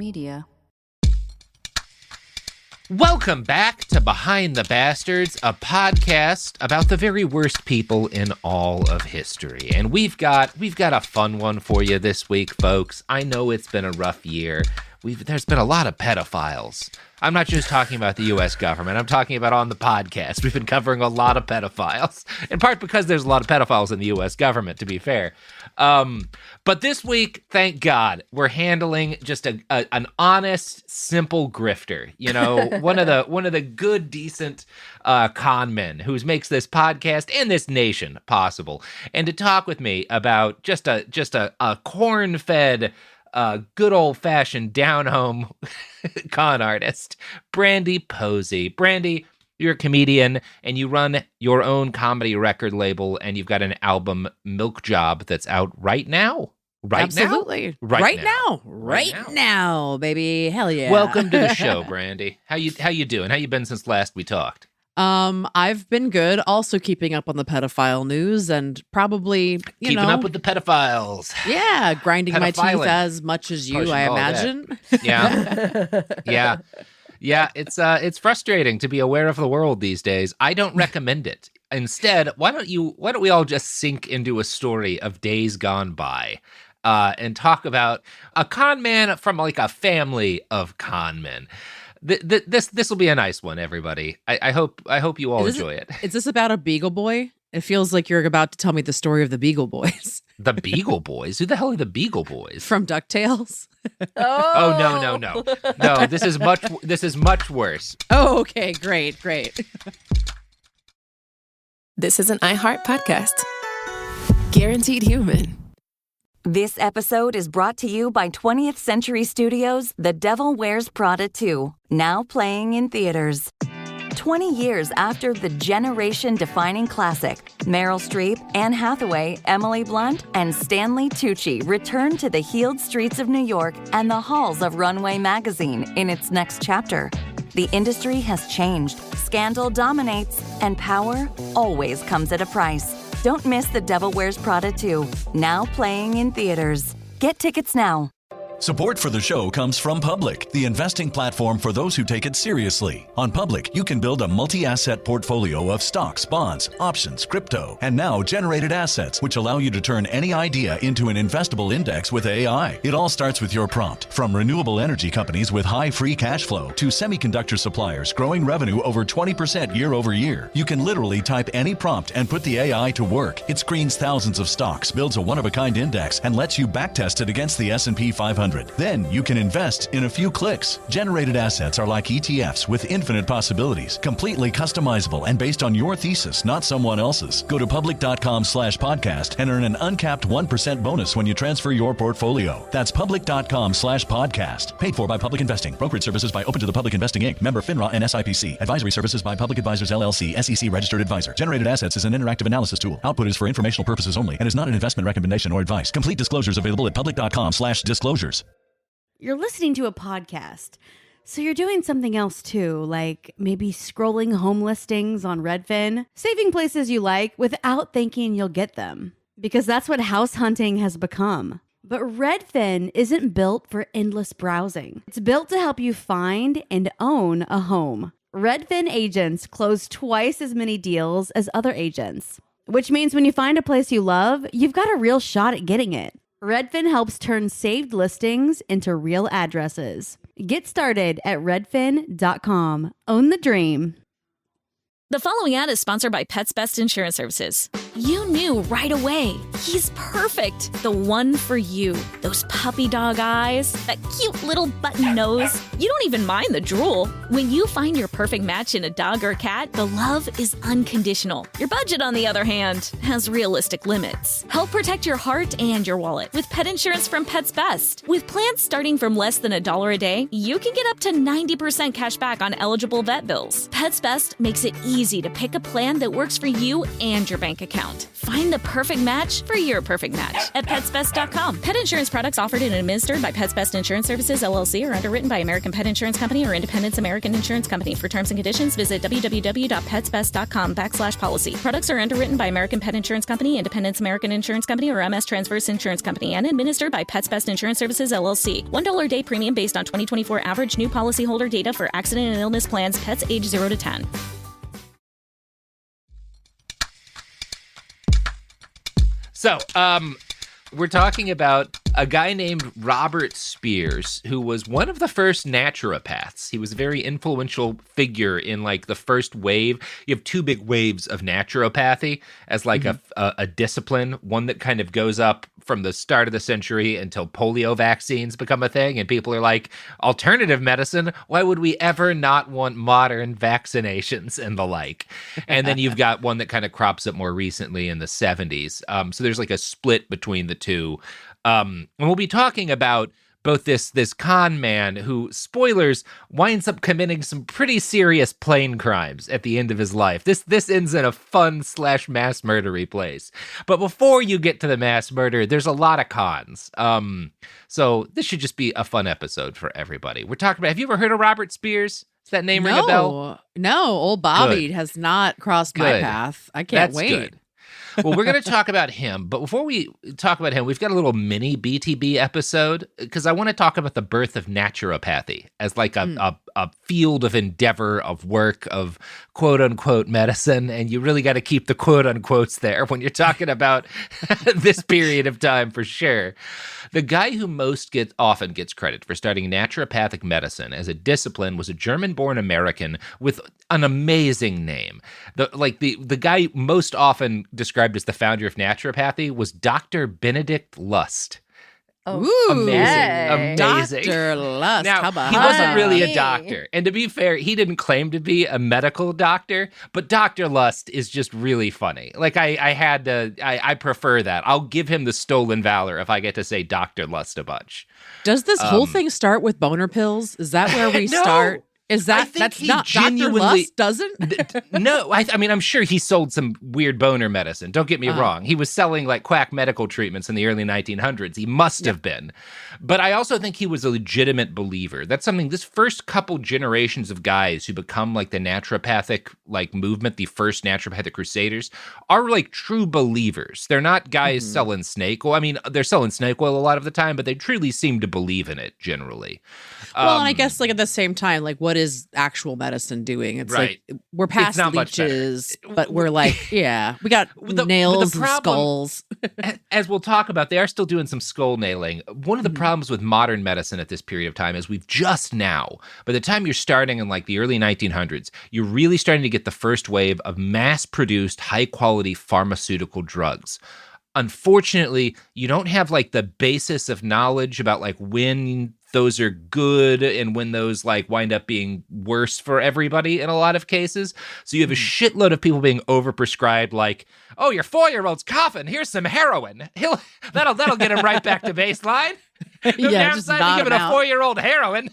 Media. Welcome back to Behind the Bastards, a podcast about the very worst people in all of history. And we've got a fun one for you this week, folks. I know it's been a rough year. There's been a lot of pedophiles. I'm not just talking about the U.S. government. I'm talking about on the podcast. We've been covering a lot of pedophiles, in part because there's a lot of pedophiles in the U.S. government, to be fair. But this week, thank God, we're handling just an honest, simple grifter. You know, one of the good, decent con men who makes this podcast and this nation possible. And to talk with me about just a corn-fed, good old-fashioned down-home con artist, Brandie Posey. Brandie, you're a comedian, and you run your own comedy record label, and you've got an album, Milk Job, that's out right now. Absolutely. Right now, baby. Hell yeah. Welcome to the show, Brandie. How you doing? How you been since last we talked? I've been good. Also keeping up on the pedophile news and probably, keeping up with the pedophiles. Yeah, grinding my teeth as much as you, I imagine. Yeah. Yeah, it's frustrating to be aware of the world these days. I don't recommend it. Instead, why don't we all just sink into a story of days gone by, and talk about a con man from like a family of con men. This will be a nice one, everybody. I hope you all enjoy it. Is this about a Beagle Boy? It feels like you're about to tell me the story of the Beagle Boys. The Beagle Boys? Who the hell are the Beagle Boys? From DuckTales? Oh, no. No, this is much worse. Oh, okay, great. This is an iHeart podcast. Guaranteed human. This episode is brought to you by 20th Century Studios' The Devil Wears Prada 2, now playing in theaters. 20 years after the generation-defining classic, Meryl Streep, Anne Hathaway, Emily Blunt, and Stanley Tucci return to the healed streets of New York and the halls of Runway magazine in its next chapter. The industry has changed, scandal dominates, and power always comes at a price. Don't miss The Devil Wears Prada 2, now playing in theaters. Get tickets now. Support for the show comes from Public, the investing platform for those who take it seriously. On Public, you can build a multi-asset portfolio of stocks, bonds, options, crypto, and now generated assets, which allow you to turn any idea into an investable index with AI. It all starts with your prompt. From renewable energy companies with high free cash flow to semiconductor suppliers growing revenue over 20% year over year, you can literally type any prompt and put the AI to work. It screens thousands of stocks, builds a one-of-a-kind index, and lets you backtest it against the S&P 500. Then you can invest in a few clicks. Generated assets are like ETFs with infinite possibilities, completely customizable and based on your thesis, not someone else's. Go to public.com/podcast and earn an uncapped 1% bonus when you transfer your portfolio. That's public.com/podcast. Paid for by Public Investing. Brokerage services by Open to the Public Investing Inc. Member FINRA and SIPC. Advisory services by Public Advisors LLC, SEC registered advisor. Generated assets is an interactive analysis tool. Output is for informational purposes only and is not an investment recommendation or advice. Complete disclosures available at public.com/disclosures. You're listening to a podcast, so you're doing something else too, like maybe scrolling home listings on Redfin, saving places you like without thinking you'll get them, because that's what house hunting has become. But Redfin isn't built for endless browsing. It's built to help you find and own a home. Redfin agents close twice as many deals as other agents, which means when you find a place you love, you've got a real shot at getting it. Redfin helps turn saved listings into real addresses. Get started at redfin.com. Own the dream. The following ad is sponsored by Pets Best Insurance Services. You knew right away. He's perfect. The one for you. Those puppy dog eyes, that cute little button nose. You don't even mind the drool. When you find your perfect match in a dog or cat, the love is unconditional. Your budget, on the other hand, has realistic limits. Help protect your heart and your wallet with pet insurance from Pets Best. With plans starting from less than $1 a day, you can get up to 90% cash back on eligible vet bills. Pets Best makes it easy easy to pick a plan that works for you and your bank account. Find the perfect match for your perfect match at PetsBest.com. Pet insurance products offered and administered by Pets Best Insurance Services, LLC, are underwritten by American Pet Insurance Company or Independence American Insurance Company. For terms and conditions, visit www.petsbest.com/policy. Products are underwritten by American Pet Insurance Company, Independence American Insurance Company, or MS Transverse Insurance Company, and administered by Pets Best Insurance Services, LLC. $1 a day premium based on 2024 average new policyholder data for accident and illness plans, pets age 0 to 10. So, we're talking about a guy named Robert Spears, who was one of the first naturopaths. He was a very influential figure in like the first wave. You have two big waves of naturopathy as like a discipline, one that kind of goes up from the start of the century until polio vaccines become a thing. And people are like, alternative medicine, why would we ever not want modern vaccinations and the like? And then you've got one that kind of crops up more recently in the 70s. So there's like a split between the two. And we'll be talking about both this con man who, spoilers, winds up committing some pretty serious plane crimes at the end of his life. This ends in a fun/mass murdery place. But before you get to the mass murder, there's a lot of cons. So this should just be a fun episode for everybody. We're talking about, have you ever heard of Robert Spears? Does that name ring a bell? No, old Bobby Good. has not crossed my path. I can't wait. Good. Well, we're going to talk about him, but before we talk about him, we've got a little mini BTB episode because I want to talk about the birth of naturopathy as like a field of endeavor, of work, of quote unquote medicine. And you really got to keep the quote unquotes there when you're talking about this period of time for sure. The guy who often gets credit for starting naturopathic medicine as a discipline was a German-born American with an amazing name. The guy most often described as the founder of naturopathy was Dr. Benedict Lust. Oh, amazing. Dr. Lust. Now, how about he wasn't really a Hey. doctor. And to be fair, he didn't claim to be a medical doctor, but Dr. Lust is just really funny. Like I prefer that. I'll give him the stolen valor if I get to say Dr. Lust a bunch. Does this whole thing start with boner pills? Is that where we No. start? Is I that think that's he not Dr. genuinely- Lust doesn't? No, I mean, I'm sure he sold some weird boner medicine. Don't get me wrong. He was selling like quack medical treatments in the early 1900s. He must have been. But I also think he was a legitimate believer. That's something, this first couple generations of guys who become like the naturopathic like movement, the first naturopathic crusaders, are like true believers. They're not guys selling snake oil. I mean, they're selling snake oil a lot of the time, but they truly seem to believe in it generally. Well, and I guess like at the same time, like what is actual medicine doing? It's Right. like we're past not much better. leeches, but we're like, yeah, we got nails and skulls. As we'll talk about, they are still doing some skull nailing. One of the problems with modern medicine at this period of time is we've just now, by the time you're starting in like the early 1900s, you're really starting to get the first wave of mass-produced, high-quality pharmaceutical drugs. Unfortunately, you don't have like the basis of knowledge about like when those are good and when those like wind up being worse for everybody in a lot of cases. So you have a shitload of people being overprescribed like, oh, your 4-year-old's coughing, here's some heroin. That'll get him right back to baseline. No just downside to nod giving him a out. 4-year-old heroin.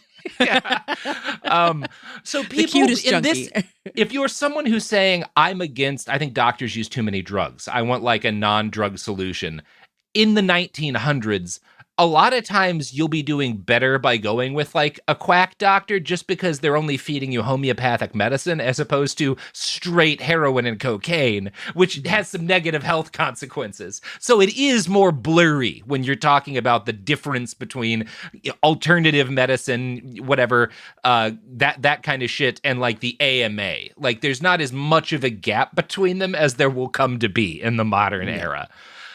So people The cutest in junkie. this, if you're someone who's saying, I think doctors use too many drugs, I want like a non-drug solution, in the 1900s, a lot of times you'll be doing better by going with like a quack doctor just because they're only feeding you homeopathic medicine as opposed to straight heroin and cocaine, which has some negative health consequences. So it is more blurry when you're talking about the difference between alternative medicine, whatever, that kind of shit, and like the AMA. Like there's not as much of a gap between them as there will come to be in the modern era.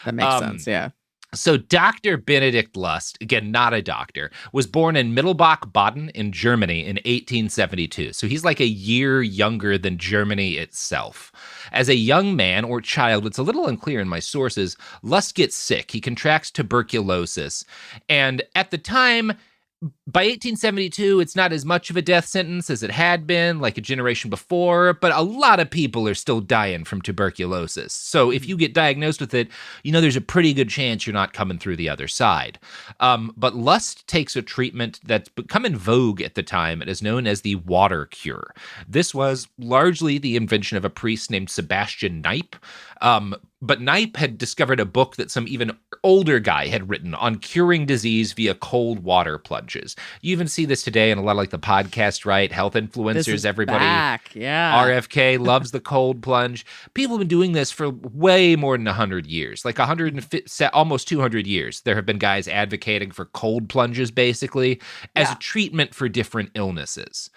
That makes sense. Yeah. So Dr. Benedict Lust, again, not a doctor, was born in Mittelbach, Baden in Germany in 1872. So he's like a year younger than Germany itself. As a young man or child, it's a little unclear in my sources, Lust gets sick. He contracts tuberculosis. And at the time, By 1872, it's not as much of a death sentence as it had been, like a generation before, but a lot of people are still dying from tuberculosis. So if you get diagnosed with it, there's a pretty good chance you're not coming through the other side. But Lust takes a treatment that's become in vogue at the time. It is known as the water cure. This was largely the invention of a priest named Sebastian Knipe. But Knipe had discovered a book that some even older guy had written on curing disease via cold water plunges. You even see this today in a lot of like the podcast, right? Health influencers, everybody. Back. Yeah. RFK loves the cold plunge. People have been doing this for way more than 100 years, like almost 200 years. There have been guys advocating for cold plunges, basically, as a treatment for different illnesses.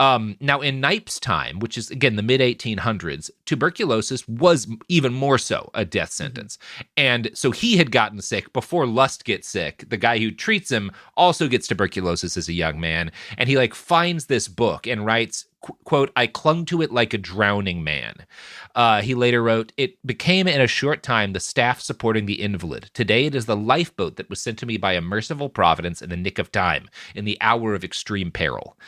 Now, in Knipe's time, which is, again, the mid-1800s, tuberculosis was even more so a death sentence. And so he had gotten sick before Lust gets sick. The guy who treats him also gets tuberculosis as a young man. And he, finds this book and writes, quote, "I clung to it like a drowning man." He later wrote, "It became in a short time the staff supporting the invalid. Today it is the lifeboat that was sent to me by a merciful providence in the nick of time, in the hour of extreme peril."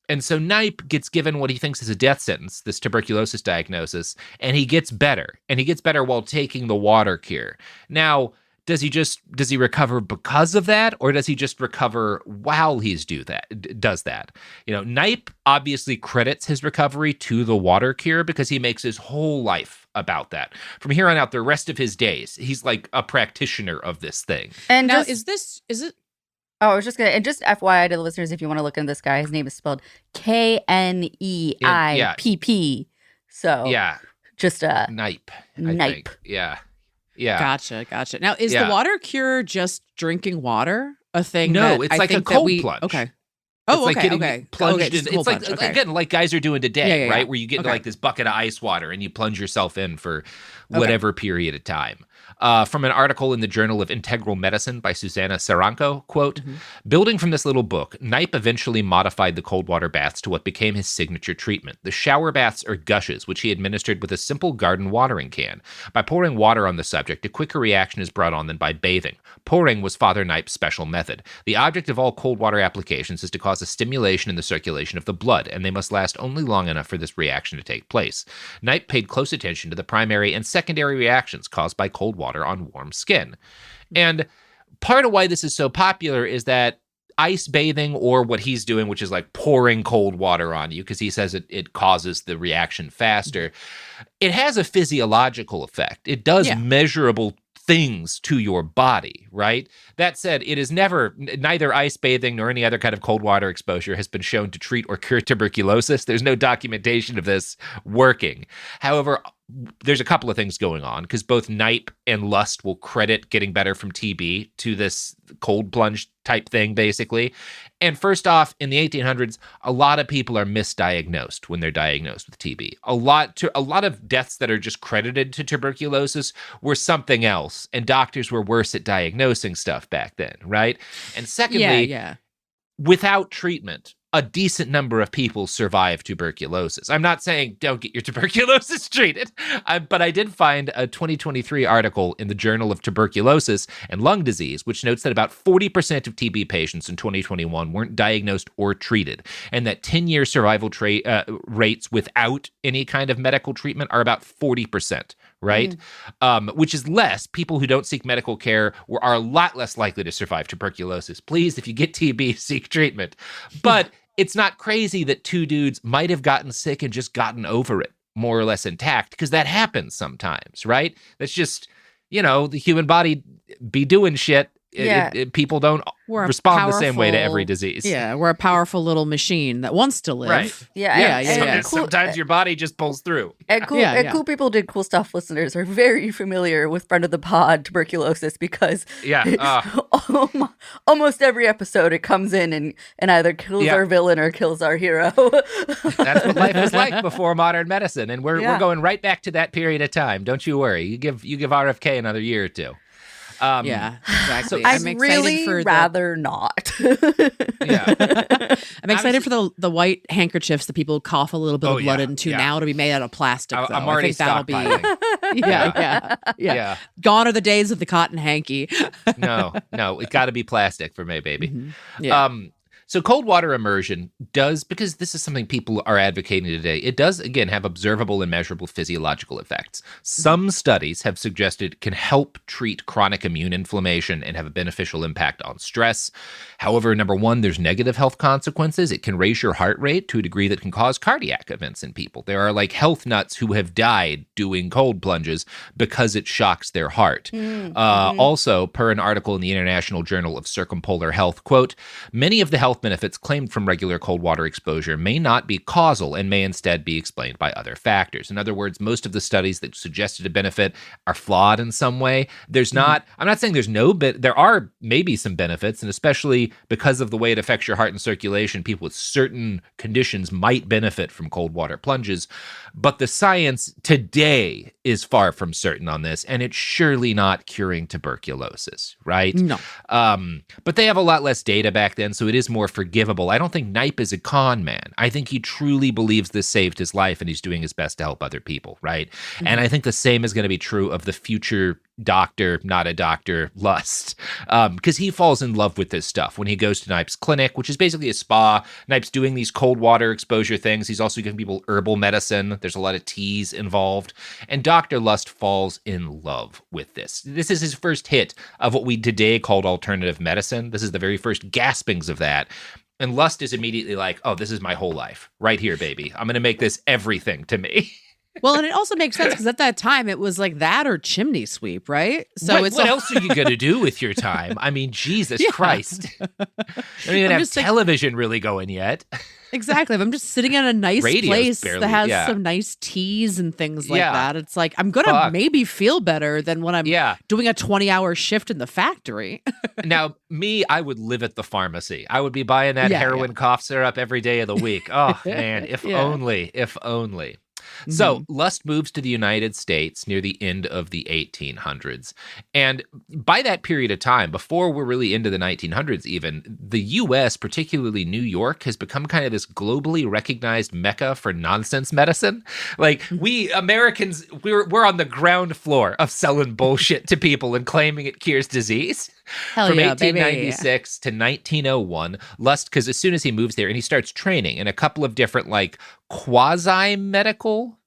And so Knipe gets given what he thinks is a death sentence, this tuberculosis diagnosis, and he gets better. And he gets better while taking the water cure. Now, does he recover because of that, or does he just recover while does that? Knipe obviously credits his recovery to the water cure because he makes his whole life about that. From here on out, the rest of his days, he's like a practitioner of this thing. And now, is it? Oh, I was just going to, and just FYI to the listeners, if you want to look into this guy, his name is spelled Kneip. So, just Knipe. Knipe. Yeah. Gotcha. Now, is the water cure just drinking water a thing? No, it's like a cold plunge. Okay. Oh, it's like getting plunged in. It's like, again, like guys are doing today, right? Where you get like this bucket of ice water and you plunge yourself in for whatever period of time. From an article in the Journal of Integral Medicine by Susanna Saranko, quote, "Building from this little book, Knipe eventually modified the cold water baths to what became his signature treatment. The shower baths or gushes, which he administered with a simple garden watering can. By pouring water on the subject, a quicker reaction is brought on than by bathing. Pouring was Father Knipe's special method. The object of all cold water applications is to cause a stimulation in the circulation of the blood, and they must last only long enough for this reaction to take place. Knipe paid close attention to the primary and secondary reactions caused by cold water on warm skin." And part of why this is so popular is that ice bathing, or what he's doing, which is like pouring cold water on you, because he says it causes the reaction faster, it has a physiological effect. It does measurable things to your body, right? That said, it is neither ice bathing nor any other kind of cold water exposure has been shown to treat or cure tuberculosis. There's no documentation of this working. However, there's a couple of things going on, because both Knipe and Lust will credit getting better from TB to this cold plunge type thing, basically. And first off, in the 1800s, a lot of people are misdiagnosed when they're diagnosed with TB. A lot of deaths that are just credited to tuberculosis were something else, and doctors were worse at diagnosing stuff back then, right? And secondly, without treatment, a decent number of people survive tuberculosis. I'm not saying don't get your tuberculosis treated, but I did find a 2023 article in the Journal of Tuberculosis and Lung Disease, which notes that about 40% of TB patients in 2021 weren't diagnosed or treated, and that 10-year survival rates without any kind of medical treatment are about 40%. Right? Which is less. People who don't seek medical care are a lot less likely to survive tuberculosis. Please, if you get TB, seek treatment. But it's not crazy that two dudes might have gotten sick and just gotten over it, more or less intact, because that happens sometimes, right? That's just, the human body be doing shit. People don't respond the same way to every disease. Yeah, we're a powerful little machine that wants to live. Right. Yeah. Sometimes your body just pulls through. And Cool People Did Cool Stuff listeners are very familiar with friend of the pod tuberculosis, because almost every episode it comes in and either kills our villain or kills our hero. That's what life was like before modern medicine, and we're going right back to that period of time. Don't you worry. You give RFK another year or two. Exactly. I'd really rather not. I'm excited for the white handkerchiefs that people cough a little bit of blood into now to be made out of plastic. I'm already stockpiling. Yeah. Gone are the days of the cotton hanky. No, it got to be plastic for me, baby. Mm-hmm. Yeah. So cold water immersion does, because this is something people are advocating today, it does, again, have observable and measurable physiological effects. Some studies have suggested it can help treat chronic immune inflammation and have a beneficial impact on stress. However, number one, there's negative health consequences. It can raise your heart rate to a degree that can cause cardiac events in people. There are like health nuts who have died doing cold plunges because it shocks their heart. Also, per an article in the International Journal of Circumpolar Health, quote, many of the health benefits claimed from regular cold water exposure may not be causal and may instead be explained by other factors. In other words, most of the studies that suggested a benefit are flawed in some way. There's not, I'm not saying there's no, but there are maybe some benefits, and especially because of the way it affects your heart and circulation, people with certain conditions might benefit from cold water plunges. But the science today is far from certain on this, and it's surely not curing tuberculosis, right? No. But they have a lot less data back then, so it is more forgivable. I don't think Knipe is a con man. I think he truly believes this saved his life, and he's doing his best to help other people, right? And I think the same is going to be true of the future doctor, not a doctor, Lust, because he falls in love with this stuff when he goes to Knipe's clinic, which is basically a spa. Knipe's doing these cold water exposure things. He's also giving people herbal medicine. There's a lot of teas involved. And Dr. Lust falls in love with this. This is his first hit of what we today called alternative medicine. This is the very first gaspings of that. And Lust is immediately like, oh, this is my whole life right here, baby. I'm going to make this everything to me. Well, and it also makes sense because at that time it was like that or chimney sweep, right? So what else are you going to do with your time? I mean, Jesus Christ. I don't even have television really going yet. Exactly. If I'm just sitting in a nice Radio's place barely, that has some nice teas and things like that, it's like I'm going to maybe feel better than when I'm doing a 20-hour shift in the factory. Now, I would live at the pharmacy. I would be buying that heroin cough syrup every day of the week. Oh, man, if only. So Lust moves to the United States near the end of the 1800s. And by that period of time, before we're really into the 1900s even, the U.S., particularly New York, has become kind of this globally recognized mecca for nonsense medicine. Like, we Americans, we're on the ground floor of selling bullshit to people and claiming it cures disease. From 1896 to 1901, Lust, because as soon as he moves there and he starts training in a couple of different like quasi-medical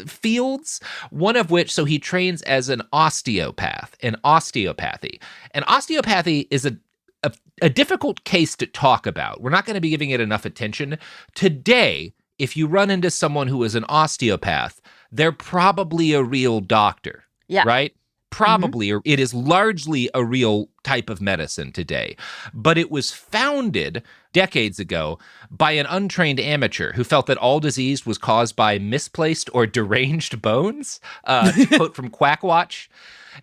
fields, one of which, so he trains as an osteopath in osteopathy. And osteopathy is a difficult case to talk about. We're not going to be giving it enough attention. Today, if you run into someone who is an osteopath, they're probably a real doctor, right? Probably, or it is largely a real type of medicine today. But it was founded decades ago by an untrained amateur who felt that all disease was caused by misplaced or deranged bones. To quote from Quackwatch.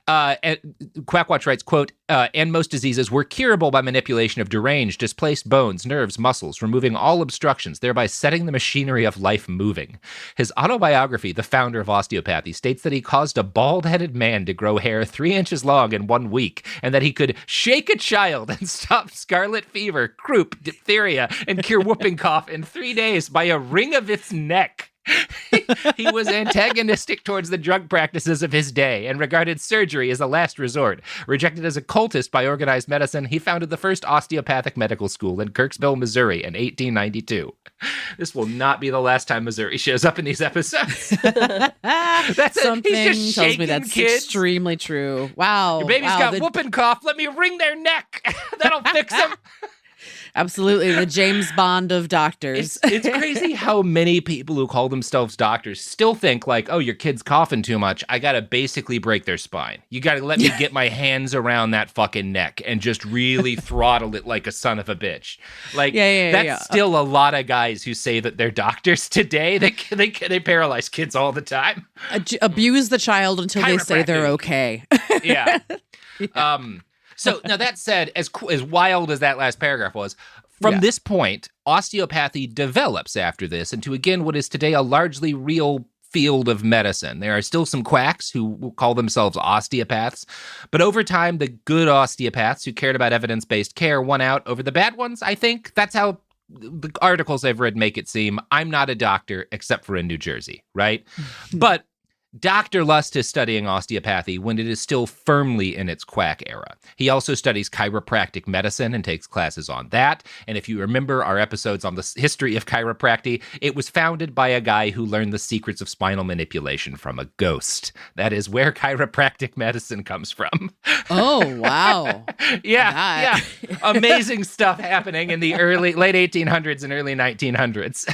And Quackwatch writes, quote, and most diseases were curable by manipulation of deranged, displaced bones, nerves, muscles, removing all obstructions, thereby setting the machinery of life moving. His autobiography, The Founder of Osteopathy, states that he caused a bald-headed man to grow hair 3 inches long in 1 week, and that he could shake a child and stop scarlet fever, croup, diphtheria, and cure whooping cough in 3 days by a wring of its neck. He was antagonistic towards the drug practices of his day and regarded surgery as a last resort. Rejected as a cultist by organized medicine, he founded the first osteopathic medical school in Kirksville, Missouri in 1892. This will not be the last time Missouri shows up in these episodes. Something he's just tells me that's kids. Extremely true. Wow. Your baby's got whooping cough. Let me wring their neck. That'll fix them. Absolutely. The James Bond of doctors. It's crazy how many people who call themselves doctors still think like, oh, your kid's coughing too much. I got to basically break their spine. You got to let me get my hands around that fucking neck and just really throttle it like a son of a bitch. Like, that's still a lot of guys who say that they're doctors today. They paralyze kids all the time. Abuse the child until they say they're okay. Yeah. So now that said, as wild as that last paragraph was, from this point, osteopathy develops after this into, again, what is today a largely real field of medicine. There are still some quacks who call themselves osteopaths, but over time, the good osteopaths who cared about evidence-based care won out over the bad ones, I think. That's how the articles I've read make it seem. I'm not a doctor, except for in New Jersey, right? But Dr. Lust is studying osteopathy when it is still firmly in its quack era. He also studies chiropractic medicine and takes classes on that. And if you remember our episodes on the history of chiropractic, it was founded by a guy who learned the secrets of spinal manipulation from a ghost. That is where chiropractic medicine comes from. Oh, wow. Yeah. Amazing stuff happening in the late 1800s and early 1900s.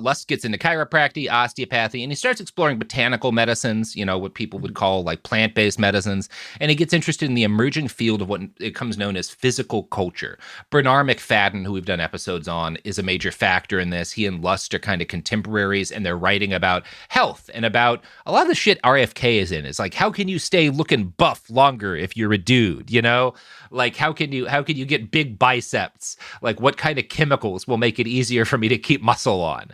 Lust gets into chiropractic, osteopathy, and he starts exploring botanical medicines, what people would call like plant-based medicines. And he gets interested in the emerging field of what it comes known as physical culture. Bernard McFadden, who we've done episodes on, is a major factor in this. He and Lust are kind of contemporaries, and they're writing about health and about a lot of the shit RFK is in. It's like, how can you stay looking buff longer if you're a dude, Like, how can you get big biceps? Like, what kind of chemicals will make it easier for me to keep muscle on?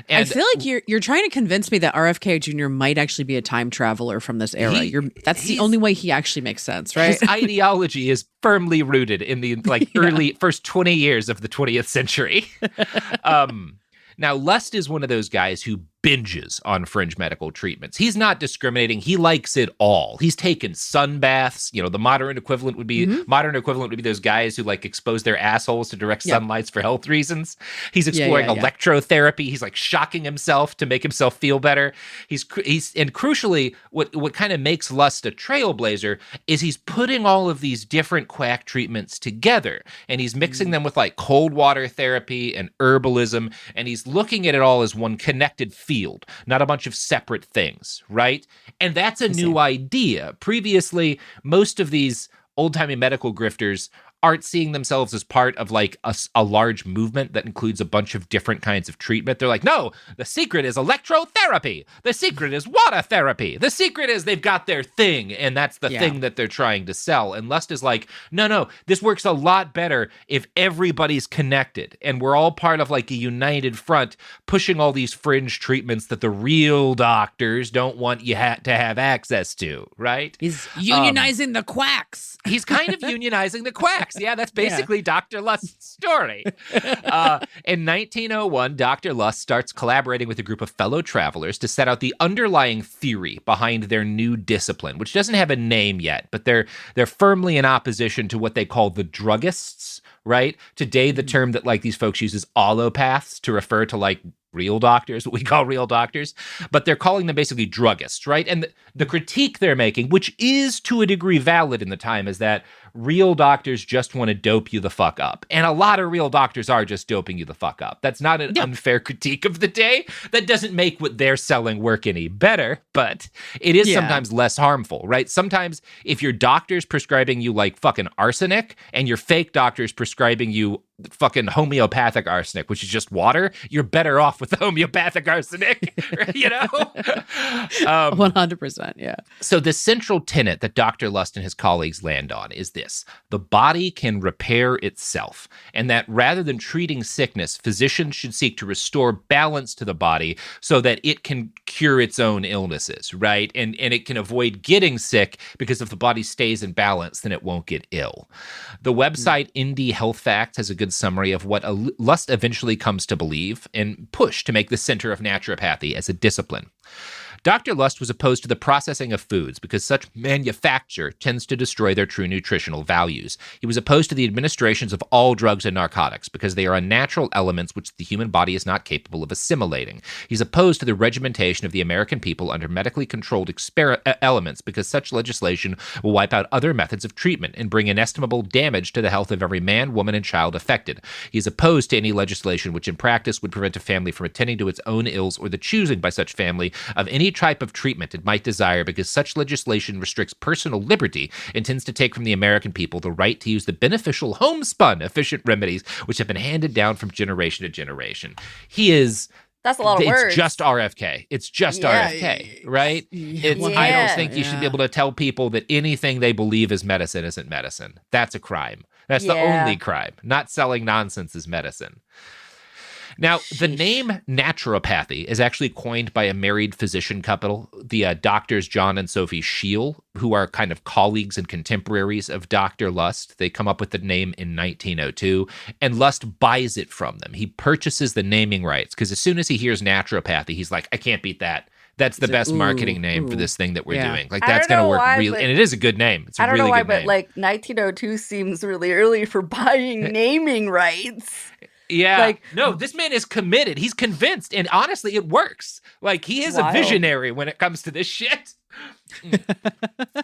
And I feel like you're trying to convince me that RFK Jr. might actually be a time traveler from this era. That's the only way he actually makes sense, right? His ideology is firmly rooted in the early first 20 years of the 20th century. Now, Lust is one of those guys who binges on fringe medical treatments. He's not discriminating. He likes it all. He's taken sun baths. The modern equivalent would be those guys who like expose their assholes to direct sunlights for health reasons. He's exploring electrotherapy. He's like shocking himself to make himself feel better. He's and crucially, what kind of makes Lust a trailblazer is he's putting all of these different quack treatments together, and he's mixing them with like cold water therapy and herbalism, and he's looking at it all as one connected field, not a bunch of separate things, right? And that's a new idea. Previously, most of these old-timey medical grifters aren't seeing themselves as part of like a large movement that includes a bunch of different kinds of treatment. They're like, no, the secret is electrotherapy. The secret is water therapy. The secret is they've got their thing, and that's the thing that they're trying to sell. And Lust is like, no, this works a lot better if everybody's connected and we're all part of like a united front pushing all these fringe treatments that the real doctors don't want you to have access to, right? He's unionizing the quacks. He's kind of unionizing the quacks. Yeah, that's basically Dr. Lust's story. In 1901, Dr. Lust starts collaborating with a group of fellow travelers to set out the underlying theory behind their new discipline, which doesn't have a name yet, but they're firmly in opposition to what they call the druggists, right? Today, the term that like these folks use is allopaths to refer to like real doctors, what we call real doctors, but they're calling them basically druggists, right? And the critique they're making, which is to a degree valid in the time, is that real doctors just want to dope you the fuck up. And a lot of real doctors are just doping you the fuck up. That's not an unfair critique of the day. That doesn't make what they're selling work any better, but it is sometimes less harmful, right? Sometimes if your doctor's prescribing you like fucking arsenic and your fake doctor's prescribing you fucking homeopathic arsenic, which is just water, you're better off with the homeopathic arsenic, 100%, yeah. So the central tenet that Dr. Lust and his colleagues land on is this: the body can repair itself, and that rather than treating sickness, physicians should seek to restore balance to the body so that it can cure its own illnesses, right? And it can avoid getting sick, because if the body stays in balance, then it won't get ill. The website Indie Health Facts has a good summary of what Lust eventually comes to believe and push to make the center of naturopathy as a discipline. Dr. Lust was opposed to the processing of foods because such manufacture tends to destroy their true nutritional values. He was opposed to the administrations of all drugs and narcotics because they are unnatural elements which the human body is not capable of assimilating. He's opposed to the regimentation of the American people under medically controlled elements because such legislation will wipe out other methods of treatment and bring inestimable damage to the health of every man, woman, and child affected. He is opposed to any legislation which in practice would prevent a family from attending to its own ills or the choosing by such family of any type of treatment it might desire, because such legislation restricts personal liberty and tends to take from the American people the right to use the beneficial homespun efficient remedies which have been handed down from generation to generation. That's a lot of words. It's just RFK. It's just RFK, right? I don't think you should be able to tell people that anything they believe is medicine isn't medicine. That's a crime. That's the only crime. Not selling nonsense is medicine. Now, the name naturopathy is actually coined by a married physician couple, the doctors John and Sophie Scheel, who are kind of colleagues and contemporaries of Dr. Lust. They come up with the name in 1902, and Lust buys it from them. He purchases the naming rights because as soon as he hears naturopathy, he's like, I can't beat that. That's the best marketing name for this thing that we're doing. Like, that's going to work really. And it is a good name. It's a really good name. I don't know why, but like 1902 seems really early for buying naming rights. Yeah. Like, no, this man is committed. He's convinced. And honestly, it works. Like, he is a visionary when it comes to this shit.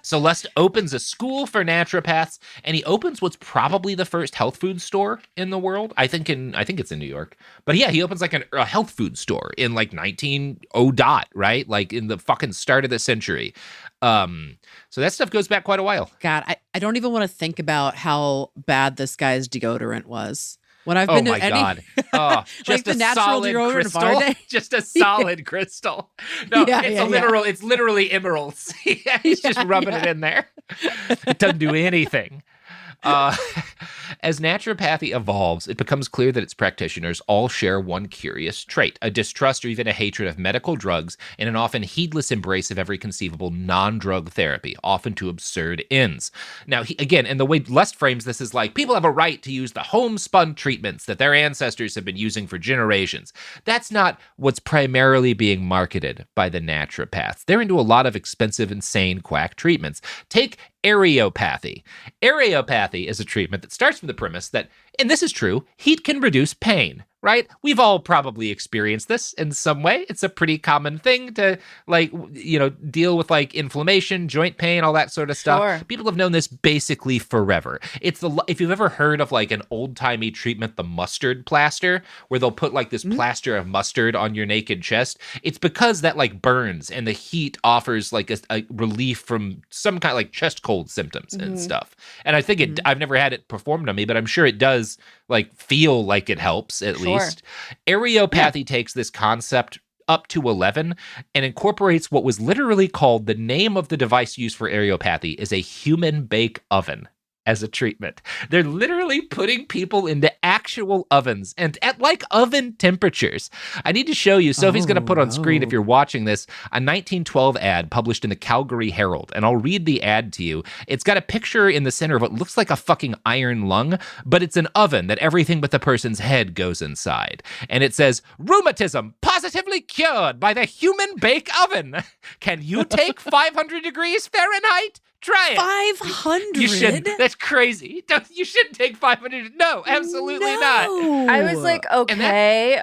So Lust opens a school for naturopaths, and he opens what's probably the first health food store in the world. I think it's in New York. But yeah, he opens like a health food store in like 1900, right? Like in the fucking start of the century. So that stuff goes back quite a while. God, I don't even want to think about how bad this guy's deodorant was. When I've been to any, God. Oh, just like the a natural solid deodorant crystal. Just a solid crystal. No, it's literally emeralds. He's just rubbing it in there. It doesn't do anything. As naturopathy evolves, it becomes clear that its practitioners all share one curious trait, a distrust or even a hatred of medical drugs and an often heedless embrace of every conceivable non-drug therapy, often to absurd ends. Now, and the way Lust frames this is like, people have a right to use the homespun treatments that their ancestors have been using for generations. That's not what's primarily being marketed by the naturopaths. They're into a lot of expensive, insane quack treatments. Take areopathy. Areopathy is a treatment that starts from the premise that, and this is true, heat can reduce pain, right? We've all probably experienced this in some way. It's a pretty common thing to deal with like inflammation, joint pain, all that sort of stuff. Sure. People have known this basically forever. If you've ever heard of like an old-timey treatment, the mustard plaster, where they'll put like this plaster of mustard on your naked chest, it's because that like burns and the heat offers like a relief from some kind of like chest cold symptoms and stuff. And I think I've never had it performed on me, but I'm sure it does like feel like it helps at least. Areopathy takes this concept up to 11 and incorporates what was literally called, the name of the device used for areopathy is a human bake oven as a treatment. They're literally putting people into actual ovens and at like oven temperatures. I need to show you, Sophie's going to put on screen, if you're watching this, a 1912 ad published in the Calgary Herald, and I'll read the ad to you. It's got a picture in the center of what looks like a fucking iron lung, but it's an oven that everything but the person's head goes inside. And it says, rheumatism positively cured by the human bake oven. Can you take 500 degrees Fahrenheit? Try it. 500? You shouldn't. That's crazy. You shouldn't take 500. No, absolutely not. I was like, okay.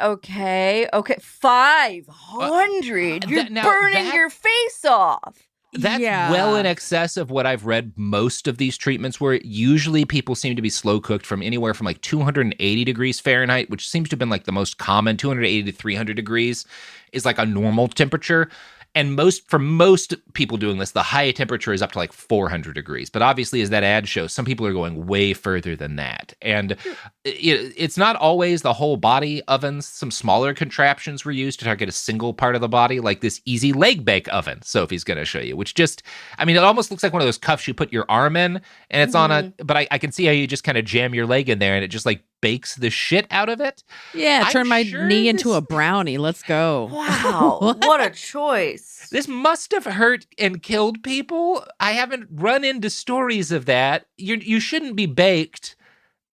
500? You're burning your face off. That's well in excess of what I've read most of these treatments were. Usually people seem to be slow cooked from anywhere from like 280 degrees Fahrenheit, which seems to have been like the most common. 280 to 300 degrees is like a normal temperature. And for most people doing this, the high temperature is up to like 400 degrees. But obviously, as that ad shows, some people are going way further than that. And it's not always the whole body ovens. Some smaller contraptions were used to target a single part of the body, like this easy leg bake oven Sophie's going to show you, which it almost looks like one of those cuffs you put your arm in. And it's on but I can see how you just kind of jam your leg in there and it just like bakes the shit out of it. Yeah, turn my knee into a brownie. Let's go. Wow, what a choice. This must have hurt and killed people. I haven't run into stories of that. You shouldn't be baked.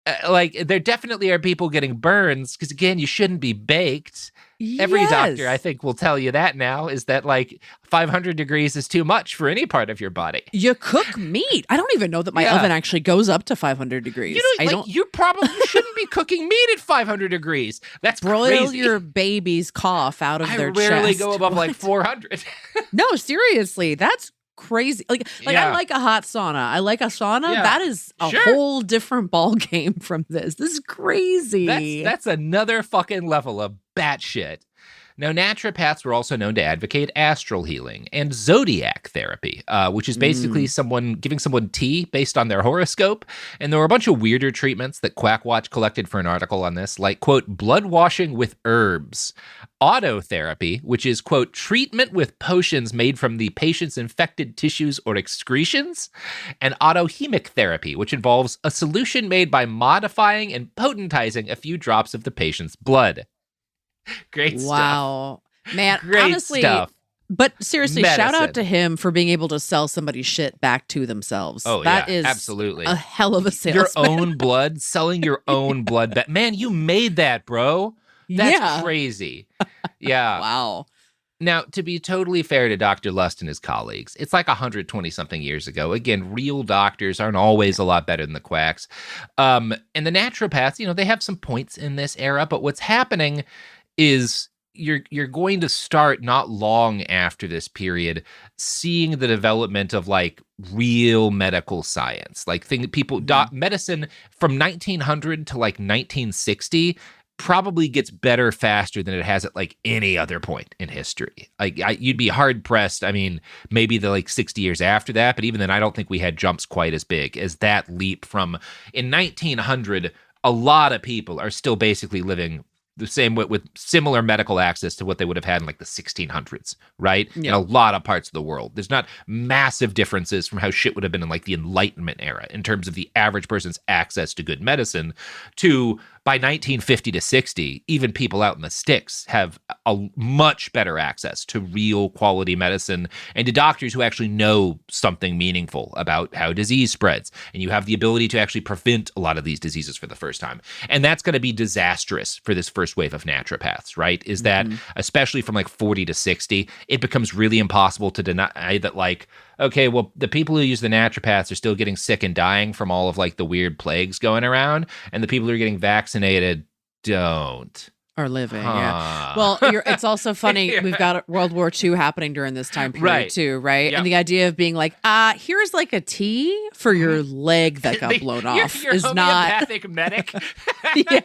There definitely are people getting burns because, again, you shouldn't be baked. Yes. Every doctor, I think, will tell you that now, is that like 500 degrees is too much for any part of your body. You cook meat. I don't even know that my oven actually goes up to 500 degrees. You probably shouldn't be cooking meat at 500 degrees. That's broil crazy. Your baby's cough out of their chest. I rarely go above like 400. No, seriously, that's crazy. I like a hot sauna. I like a sauna. Yeah. That is a whole different ball game from this. This is crazy. That's another fucking level of batshit. Now, naturopaths were also known to advocate astral healing and zodiac therapy, which is basically giving someone tea based on their horoscope. And there were a bunch of weirder treatments that Quackwatch collected for an article on this, like, quote, blood washing with herbs, autotherapy, which is, quote, treatment with potions made from the patient's infected tissues or excretions, and autohemic therapy, which involves a solution made by modifying and potentizing a few drops of the patient's blood. Great stuff. Wow. Man, Great honestly, stuff. but seriously, shout Medicine. out to him for being able to sell somebody's shit back to themselves. Oh, that yeah, is absolutely. a hell of a Your salesman. own blood, selling your own blood. Man, you made that, bro. That's Yeah. crazy. Yeah. Wow. Now, to be totally fair to Dr. Lust and his colleagues, it's like 120-something years ago. Again, real doctors aren't always a lot better than the quacks. And the naturopaths, they have some points in this era, but what's happening is you're going to start not long after this period seeing the development of like real medical science, like medicine from 1900 to like 1960 probably gets better faster than it has at like any other point in history. Like you'd be hard pressed. I mean, maybe the like 60 years after that, but even then I don't think we had jumps quite as big as that leap from in 1900. A lot of people are still basically living the same way with similar medical access to what they would have had in like the 1600s, right? Yeah. In a lot of parts of the world. There's not massive differences from how shit would have been in like the Enlightenment era in terms of the average person's access to good medicine to by 1950 to 60, even people out in the sticks have a much better access to real quality medicine and to doctors who actually know something meaningful about how disease spreads. And you have the ability to actually prevent a lot of these diseases for the first time. And that's going to be disastrous for this first wave of naturopaths, right? Is that, especially from like 40 to 60, it becomes really impossible to deny that like, okay, well, the people who use the naturopaths are still getting sick and dying from all of like the weird plagues going around, and the people who are getting vaccinated don't. Are living, yeah. Well, it's also funny. Yeah. We've got World War II happening during this time period too, right? Yep. And the idea of being like, here's like a tea for your leg that got blown off Your is not homeopathic medic. Yeah.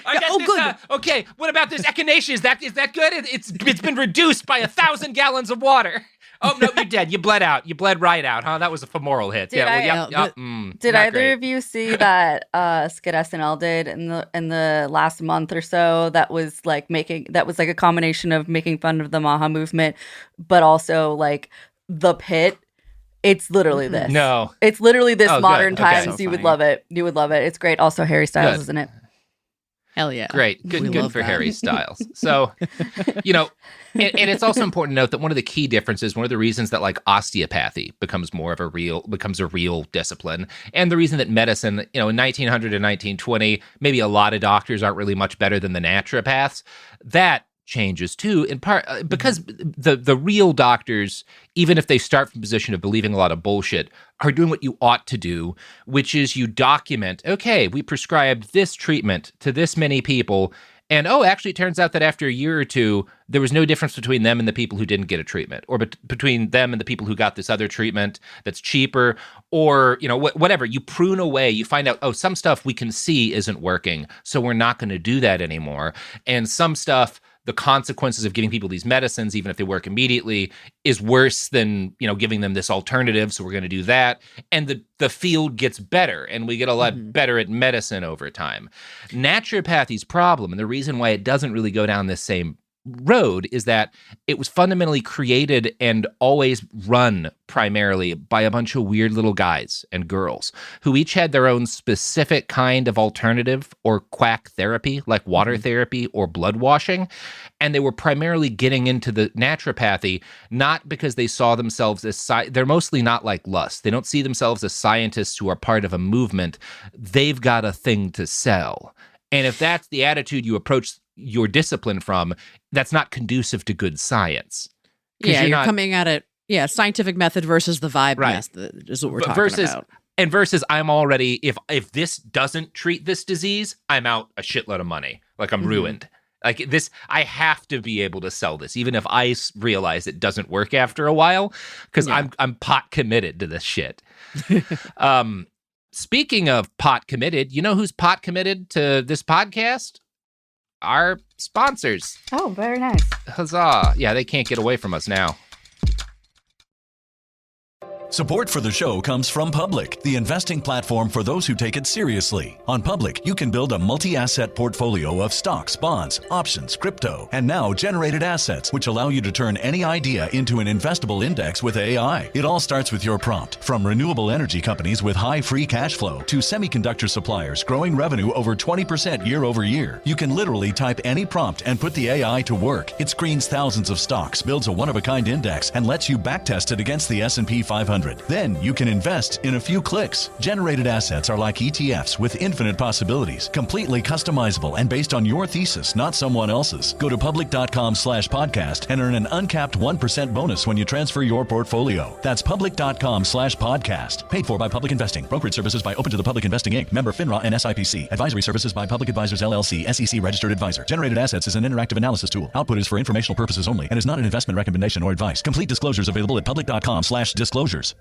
I got this, good. Okay, what about this echinacea? Is that good? It's been reduced by 1,000 gallons of water. Oh no, you're dead. You bled out. You bled right out, huh? That was a femoral hit. Did either of you see that skit SNL did in the last month or so? That was like a combination of making fun of the Maha movement, but also like the pit. It's literally this. No, it's literally this modern good. Okay. times. So You would funny. love it. You would love it. It's great. Also, Harry Styles is in it. Hell yeah. Great. We Good love for that. Harry Styles. So, and it's also important to note that one of the key differences, one of the reasons that like osteopathy becomes a real discipline, and the reason that medicine, in 1900 to 1920, maybe a lot of doctors aren't really much better than the naturopaths, that changes too, in part because the real doctors, even if they start from a position of believing a lot of bullshit, are doing what you ought to do, which is you document, okay, we prescribed this treatment to this many people, and actually it turns out that after a year or two, there was no difference between them and the people who didn't get a treatment, or between them and the people who got this other treatment that's cheaper, or, whatever. You prune away, you find out, some stuff we can see isn't working, so we're not going to do that anymore. And some stuff, the consequences of giving people these medicines, even if they work immediately, is worse than, giving them this alternative. So we're going to do that. And the field gets better, and we get a lot better at medicine over time. Naturopathy's problem, and the reason why it doesn't really go down this same road, is that it was fundamentally created and always run primarily by a bunch of weird little guys and girls who each had their own specific kind of alternative or quack therapy, like water therapy or blood washing. And they were primarily getting into the naturopathy not because they saw themselves as they're mostly not like Lust. They don't see themselves as scientists who are part of a movement. They've got a thing to sell. And if that's the attitude you approach your discipline from, that's not conducive to good science. Yeah, you're coming at it. Yeah, scientific method versus the vibe method is what we're talking about. And versus I'm already, if this doesn't treat this disease, I'm out a shitload of money. Like I'm ruined. Like this, I have to be able to sell this, even if I realize it doesn't work after a while, because I'm pot committed to this shit. Speaking of pot committed, you know who's pot committed to this podcast? Our sponsors. Oh, very nice. Huzzah. Yeah, they can't get away from us now. Support for the show comes from Public, the investing platform for those who take it seriously. On Public, you can build a multi-asset portfolio of stocks, bonds, options, crypto, and now generated assets, which allow you to turn any idea into an investable index with AI. It all starts with your prompt. From renewable energy companies with high free cash flow to semiconductor suppliers growing revenue over 20% year over year, you can literally type any prompt and put the AI to work. It screens thousands of stocks, builds a one-of-a-kind index, and lets you backtest it against the S&P 500. Then you can invest in a few clicks. Generated assets are like ETFs with infinite possibilities, completely customizable and based on your thesis, not someone else's. Go to public.com/podcast and earn an uncapped 1% bonus when you transfer your portfolio. That's public.com/podcast. Paid for by Public Investing. Brokerage services by Open to the Public Investing Inc. Member FINRA and SIPC. Advisory services by Public Advisors LLC, SEC registered advisor. Generated assets is an interactive analysis tool. Output is for informational purposes only and is not an investment recommendation or advice. Complete disclosures available at public.com/disclosures.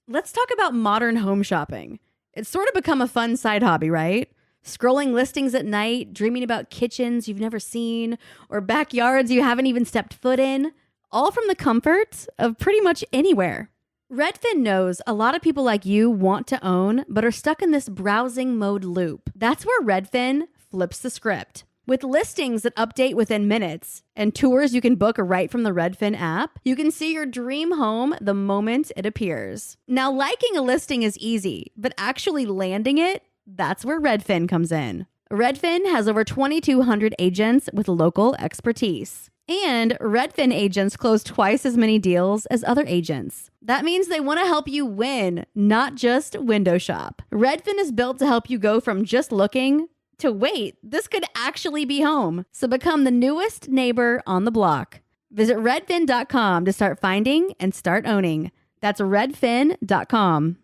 Let's talk about modern home shopping. It's sort of become a fun side hobby, right? Scrolling listings at night, dreaming about kitchens you've never seen, or backyards you haven't even stepped foot in, all from the comfort of pretty much anywhere. Redfin knows a lot of people like you want to own, but are stuck in this browsing mode loop. That's where Redfin flips the script. With listings that update within minutes and tours you can book right from the Redfin app, you can see your dream home the moment it appears. Now, liking a listing is easy, but actually landing it, that's where Redfin comes in. Redfin has over 2,200 agents with local expertise. And Redfin agents close twice as many deals as other agents. That means they want to help you win, not just window shop. Redfin is built to help you go from just looking to wait, this could actually be home. So become the newest neighbor on the block. Visit redfin.com to start finding and start owning. That's redfin.com.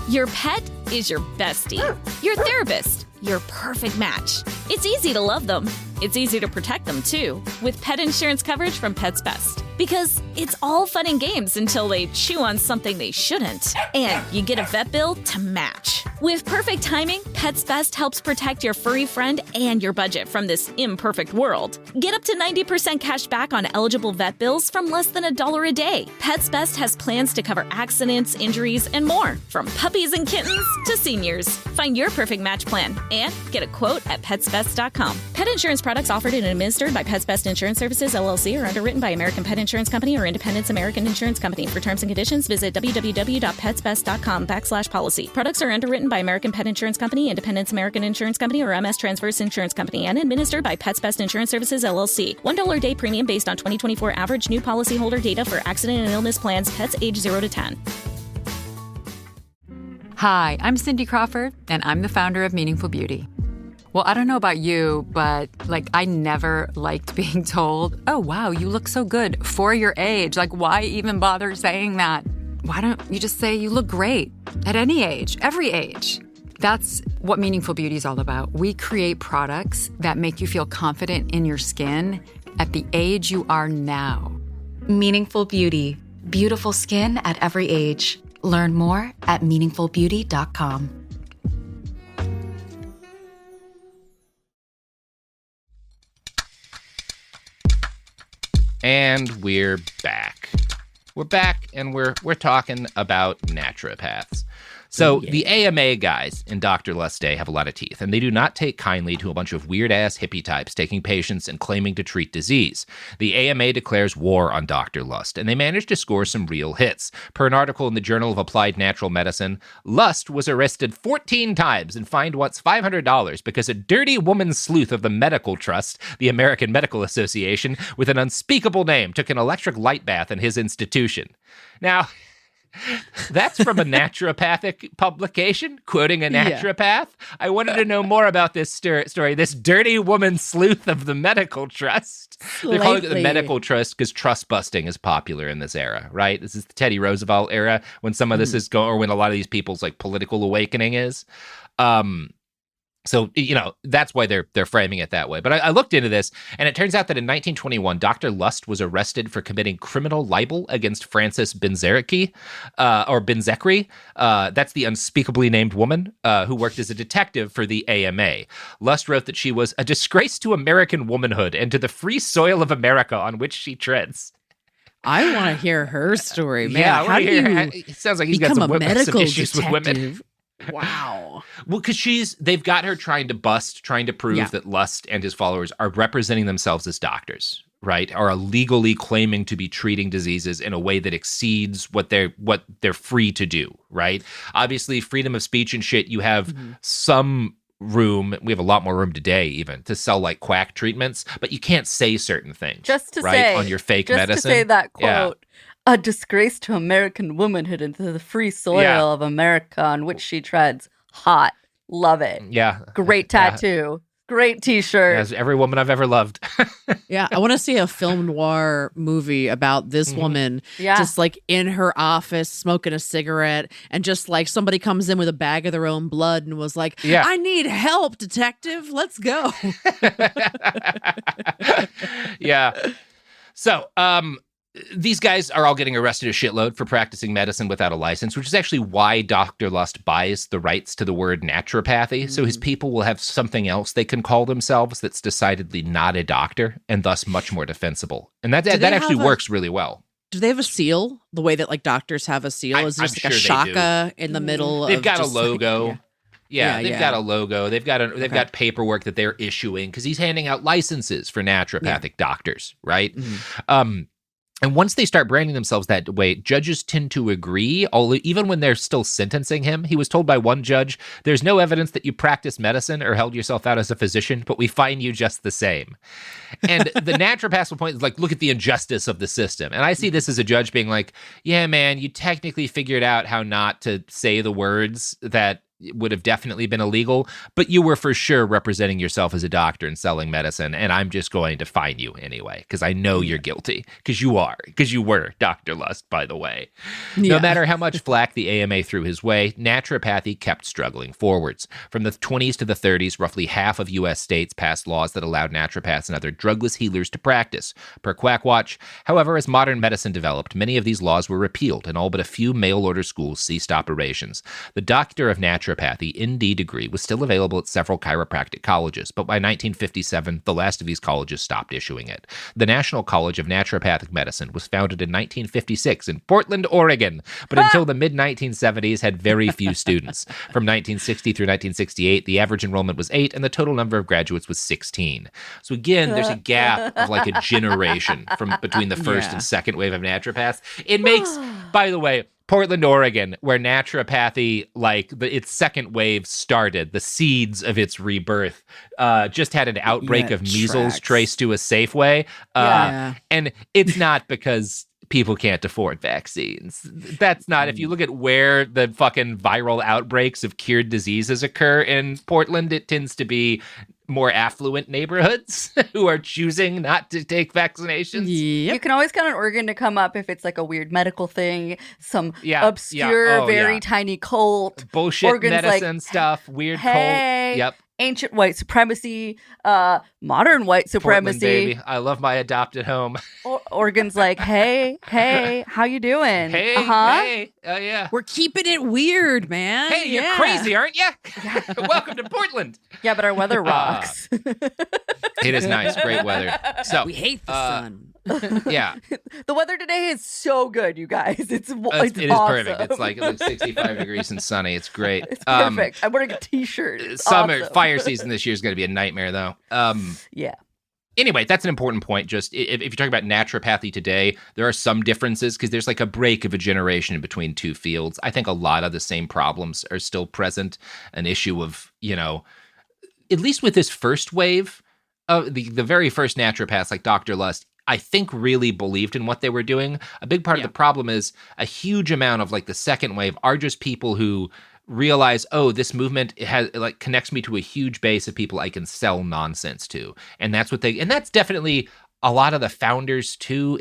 Your pet is your bestie, your therapist, your perfect match. It's easy to love them. It's easy to protect them, too, with pet insurance coverage from Pets Best. Because it's all fun and games until they chew on something they shouldn't. And you get a vet bill to match. With perfect timing, Pets Best helps protect your furry friend and your budget from this imperfect world. Get up to 90% cash back on eligible vet bills from less than $1 a day. Pets Best has plans to cover accidents, injuries, and more. From puppies and kittens to seniors. Find your perfect match plan and get a quote at petsbest.com. Pet insurance products offered and administered by Pets Best Insurance Services, LLC, are underwritten by American Pet Insurance Company or Independence American Insurance Company. For terms and conditions, visit www.petsbest.com/policy. Products are underwritten by American Pet Insurance Company, Independence American Insurance Company, or MS Transverse Insurance Company, and administered by Pets Best Insurance Services, LLC. $1 a day premium based on 2024 average new policyholder data for accident and illness plans, pets age 0 to 10. Hi, I'm Cindy Crawford, and I'm the founder of Meaningful Beauty. Well, I don't know about you, but I never liked being told, oh, wow, you look so good for your age. Why even bother saying that? Why don't you just say you look great at any age, every age? That's what Meaningful Beauty is all about. We create products that make you feel confident in your skin at the age you are now. Meaningful Beauty. Beautiful skin at every age. Learn more at meaningfulbeauty.com. And we're back. We're back, and we're talking about naturopaths. So the AMA guys in Dr. Lust's day have a lot of teeth, and they do not take kindly to a bunch of weird-ass hippie types taking patients and claiming to treat disease. The AMA declares war on Dr. Lust, and they managed to score some real hits. Per an article in the Journal of Applied Natural Medicine, Lust was arrested 14 times and fined once $500 because a dirty woman sleuth of the medical trust, the American Medical Association, with an unspeakable name, took an electric light bath in his institution. Now, that's from a naturopathic publication, quoting a naturopath. Yeah. I wanted to know more about this story. This dirty woman sleuth of the medical trust. They're calling it the medical trust because trust busting is popular in this era, right? This is the Teddy Roosevelt era when some of this is going, or when a lot of these people's political awakening is. So, that's why they're framing it that way. But I looked into this, and it turns out that in 1921, Dr. Lust was arrested for committing criminal libel against Frances Benzecri. That's the unspeakably named woman who worked as a detective for the AMA. Lust wrote that she was a disgrace to American womanhood and to the free soil of America on which she treads. I want to hear her story, man. Yeah, how do you it sounds like he's got some issues with women. Wow. Well, because they've got her trying to prove that Lust and his followers are representing themselves as doctors, right? Are legally claiming to be treating diseases in a way that exceeds what they're free to do, right? Obviously, freedom of speech and shit, you have some room, we have a lot more room today even, to sell like quack treatments, but you can't say certain things. Just to right, say, on your fake just medicine. To say that quote, a disgrace to American womanhood and to the free soil of America on which she treads. Hot. Love it. Yeah. Great tattoo. Great t-shirt. As every woman I've ever loved. Yeah, I want to see a film noir movie about this woman just like in her office smoking a cigarette, and just like somebody comes in with a bag of their own blood and was like, I need help, detective. Let's go. Yeah. So, these guys are all getting arrested a shitload for practicing medicine without a license, which is actually why Dr. Lust buys the rights to the word naturopathy. So his people will have something else they can call themselves that's decidedly not a doctor and thus much more defensible. And that actually works really well. Do they have a seal? The way that like doctors have a seal? Is just like a shaka in the middle? They've got a just, logo. Like, they've got a logo. They've got paperwork that they're issuing because he's handing out licenses for naturopathic doctors, right? And once they start branding themselves that way, judges tend to agree, even when they're still sentencing him. He was told by one judge, there's no evidence that you practice medicine or held yourself out as a physician, but we find you just the same. And the naturopath's point is like, look at the injustice of the system. And I see this as a judge being like, yeah, man, you technically figured out how not to say the words that would have definitely been illegal, but you were for sure representing yourself as a doctor and selling medicine, and I'm just going to fine you anyway, because I know you're guilty, because you were Dr. Lust, by the way. No matter how much flack the AMA threw his way, naturopathy kept struggling forwards. From the 20s to the 30s, roughly half of U.S. states passed laws that allowed naturopaths and other drugless healers to practice, per Quackwatch. However, as modern medicine developed, many of these laws were repealed, and all but a few mail-order schools ceased operations. The Doctor of Naturopathy, ND degree, was still available at several chiropractic colleges, but by 1957, the last of these colleges stopped issuing it. The National College of Naturopathic Medicine was founded in 1956 in Portland, Oregon, but until the mid-1970s had very few students. From 1960 through 1968, the average enrollment was 8, and the total number of graduates was 16. So again, there's a gap of like a generation from between the first and second wave of naturopaths. It makes, by the way, Portland, Oregon, where naturopathy, like its second wave started, the seeds of its rebirth, just had an outbreak of measles traced to a Safeway. And it's not because people can't afford vaccines. That's not, if you look at where the fucking viral outbreaks of cured diseases occur in Portland, it tends to be more affluent neighborhoods who are choosing not to take vaccinations. You can always count on Oregon to come up if it's like a weird medical thing, some obscure, very tiny cult. Bullshit Oregon's medicine like, stuff, weird hey, cult. Ancient white supremacy, modern white supremacy. Portland, baby. I love my adopted home. Oregon's like, hey, how you doing? Hey, yeah. We're keeping it weird, man. Hey, you're crazy, aren't you? Welcome to Portland. Yeah, but our weather rocks. It is nice. Great weather. So we hate the sun. Yeah. The weather today is so good, you guys. It is awesome. Perfect. It's like 65 degrees and sunny. It's great. It's perfect. I'm wearing a t-shirt. It's summer awesome. Fire season this year is going to be a nightmare, though. Yeah. Anyway, that's an important point. Just if you're talking about naturopathy today, there are some differences because there's like a break of a generation between two fields. I think a lot of the same problems are still present. An issue of, at least with this first wave, the very first naturopaths like Dr. Lust, I think really believed in what they were doing. A big part of the problem is a huge amount of like the second wave are just people who realize, oh, this movement connects me to a huge base of people I can sell nonsense to. And that's that's definitely a lot of the founders too.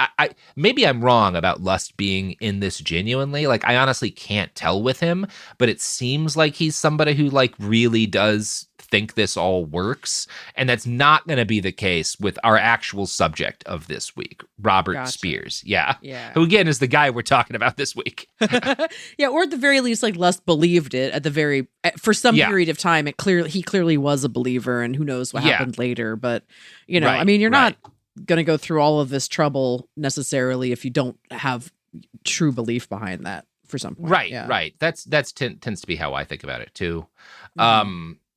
I maybe I'm wrong about Lust being in this genuinely. Like, I honestly can't tell with him, but it seems like he's somebody who like really does think this all works. And that's not going to be the case with our actual subject of this week, Robert Spears. Yeah. Who again is the guy we're talking about this week. Yeah. Or at the very least, like Lust believed it for some period of time. He clearly was a believer, and who knows what happened later. But, I mean, you're not going to go through all of this trouble necessarily if you don't have true belief behind that for some point. Right, yeah. right. That's tends to be how I think about it too.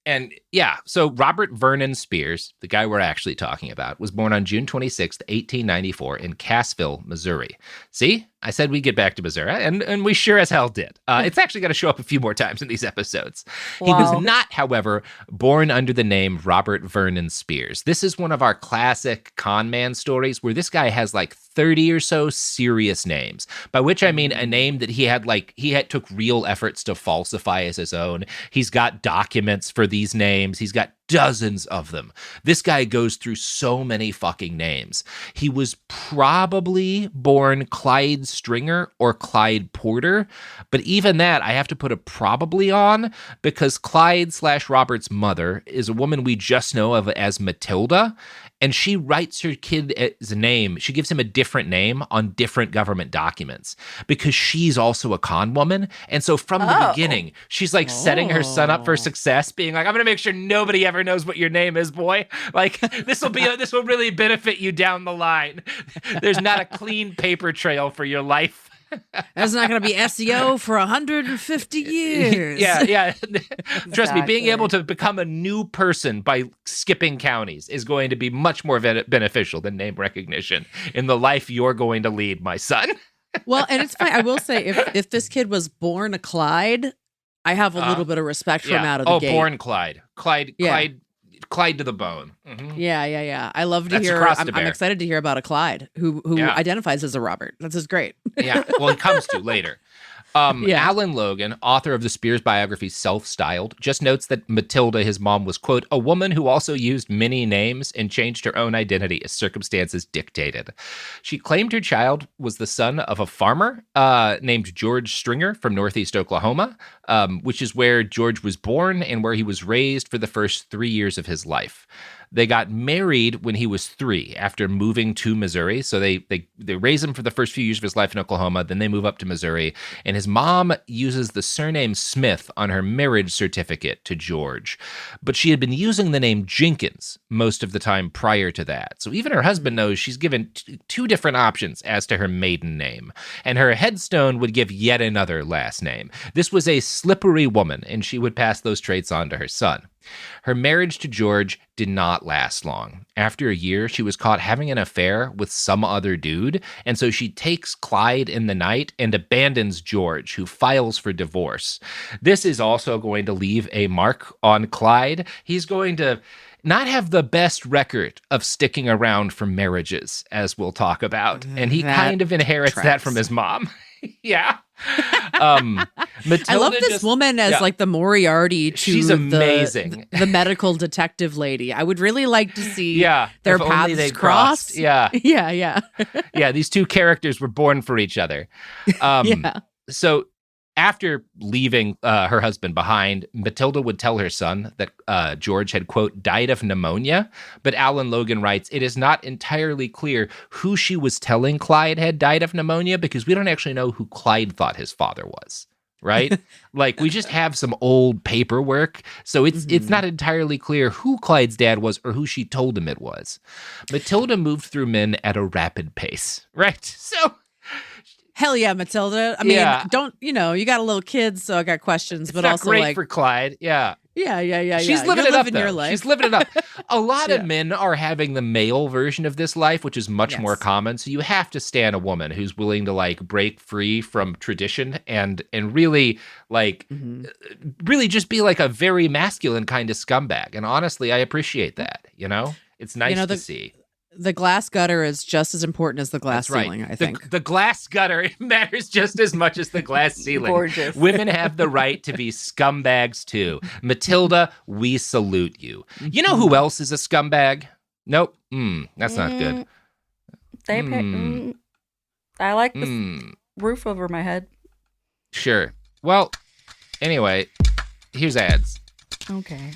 And yeah, so Robert Vernon Spears, the guy we're actually talking about, was born on June 26th, 1894 in Cassville, Missouri. See, I said we'd get back to Missouri, and we sure as hell did. It's actually going to show up a few more times in these episodes. Wow. He was not, however, born under the name Robert Vernon Spears. This is one of our classic con man stories where this guy has like 30 or so serious names, by which I mean a name that he took real efforts to falsify as his own. He's got documents for these names. He's got dozens of them. This guy goes through so many fucking names. He was probably born Clyde Stringer or Clyde Porter, but even that I have to put a probably on because Clyde/Robert's mother is a woman we just know of as Matilda, and she writes her kid as a name. She gives him a different name on different government documents because she's also a con woman. And so from the beginning, she's like setting her son up for success, being like, I'm going to make sure nobody ever knows what your name is, boy. Like this will really benefit you down the line. There's not a clean paper trail for your life. That's not going to be SEO for 150 years. Yeah. Trust me, being able to become a new person by skipping counties is going to be much more beneficial than name recognition in the life you're going to lead, my son. Well, and it's fine. I will say, if this kid was born a Clyde, I have a little bit of respect for him out of the gate. Oh, born Clyde. Clyde to the bone. Mm-hmm. Yeah. I love to hear. I'm excited to hear about a Clyde who identifies as a Robert. This is great. Yeah. Well, he comes to later. Alan Logan, author of the Spears biography Self-Styled, just notes that Matilda, his mom, was, quote, a woman who also used many names and changed her own identity as circumstances dictated. She claimed her child was the son of a farmer named George Stringer from Northeast Oklahoma, which is where George was born and where he was raised for the first 3 years of his life. They got married when he was 3 after moving to Missouri. So they raise him for the first few years of his life in Oklahoma. Then they move up to Missouri. And his mom uses the surname Smith on her marriage certificate to George. But she had been using the name Jenkins most of the time prior to that. So even her husband knows she's given 2 different options as to her maiden name. And her headstone would give yet another last name. This was a slippery woman, and she would pass those traits on to her son. Her marriage to George did not last long. After a year, she was caught having an affair with some other dude, and so she takes Clyde in the night and abandons George, who files for divorce. This is also going to leave a mark on Clyde. He's going to not have the best record of sticking around for marriages, as we'll talk about, and he kind of inherits that from his mom. Yeah. Matilda, I love this woman as like the Moriarty to she's amazing. The medical detective lady. I would really like to see their paths crossed. Yeah. Yeah, these 2 characters were born for each other. So after leaving her husband behind, Matilda would tell her son that George had, quote, died of pneumonia. But Alan Logan writes, it is not entirely clear who she was telling Clyde had died of pneumonia because we don't actually know who Clyde thought his father was, right? Like, we just have some old paperwork. So it's not entirely clear who Clyde's dad was or who she told him it was. Matilda moved through men at a rapid pace, right? So... Hell yeah, Matilda. I mean, you got a little kid, so I got questions, but also great for Clyde. Yeah. She's living it up, though. Your life. She's living it up. A lot of men are having the male version of this life, which is much more common. So you have to stand a woman who's willing to like break free from tradition and really like really just be like a very masculine kind of scumbag. And honestly, I appreciate that. You know, it's nice to see. The glass gutter is just as important as the glass ceiling, I think. The glass gutter matters just as much as the glass ceiling. Gorgeous. Women have the right to be scumbags, too. Matilda, we salute you. You know who else is a scumbag? Nope. That's not good. I like this roof over my head. Sure. Well, anyway, here's ads. Okay.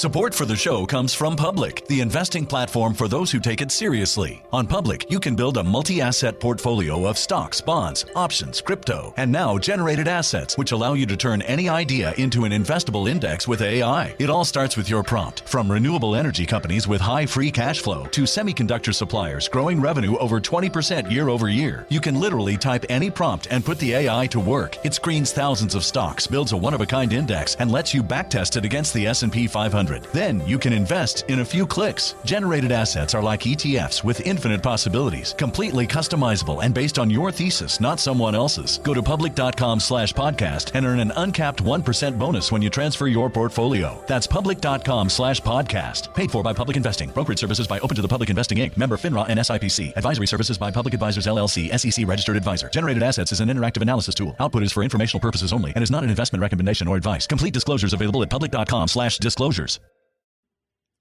Support for the show comes from Public, the investing platform for those who take it seriously. On Public, you can build a multi-asset portfolio of stocks, bonds, options, crypto, and now generated assets, which allow you to turn any idea into an investable index with AI. It all starts with your prompt. From renewable energy companies with high free cash flow to semiconductor suppliers growing revenue over 20% year over year, you can literally type any prompt and put the AI to work. It screens thousands of stocks, builds a one-of-a-kind index, and lets you backtest it against the S&P 500. Then you can invest in a few clicks. Generated assets are like ETFs with infinite possibilities, completely customizable and based on your thesis, not someone else's. Go to public.com/podcast and earn an uncapped 1% bonus when you transfer your portfolio. That's public.com/podcast. Paid for by Public Investing. Brokerage services by Open to the Public Investing Inc. Member FINRA and SIPC. Advisory services by Public Advisors LLC, SEC registered advisor. Generated assets is an interactive analysis tool. Output is for informational purposes only and is not an investment recommendation or advice. Complete disclosures available at public.com/disclosures.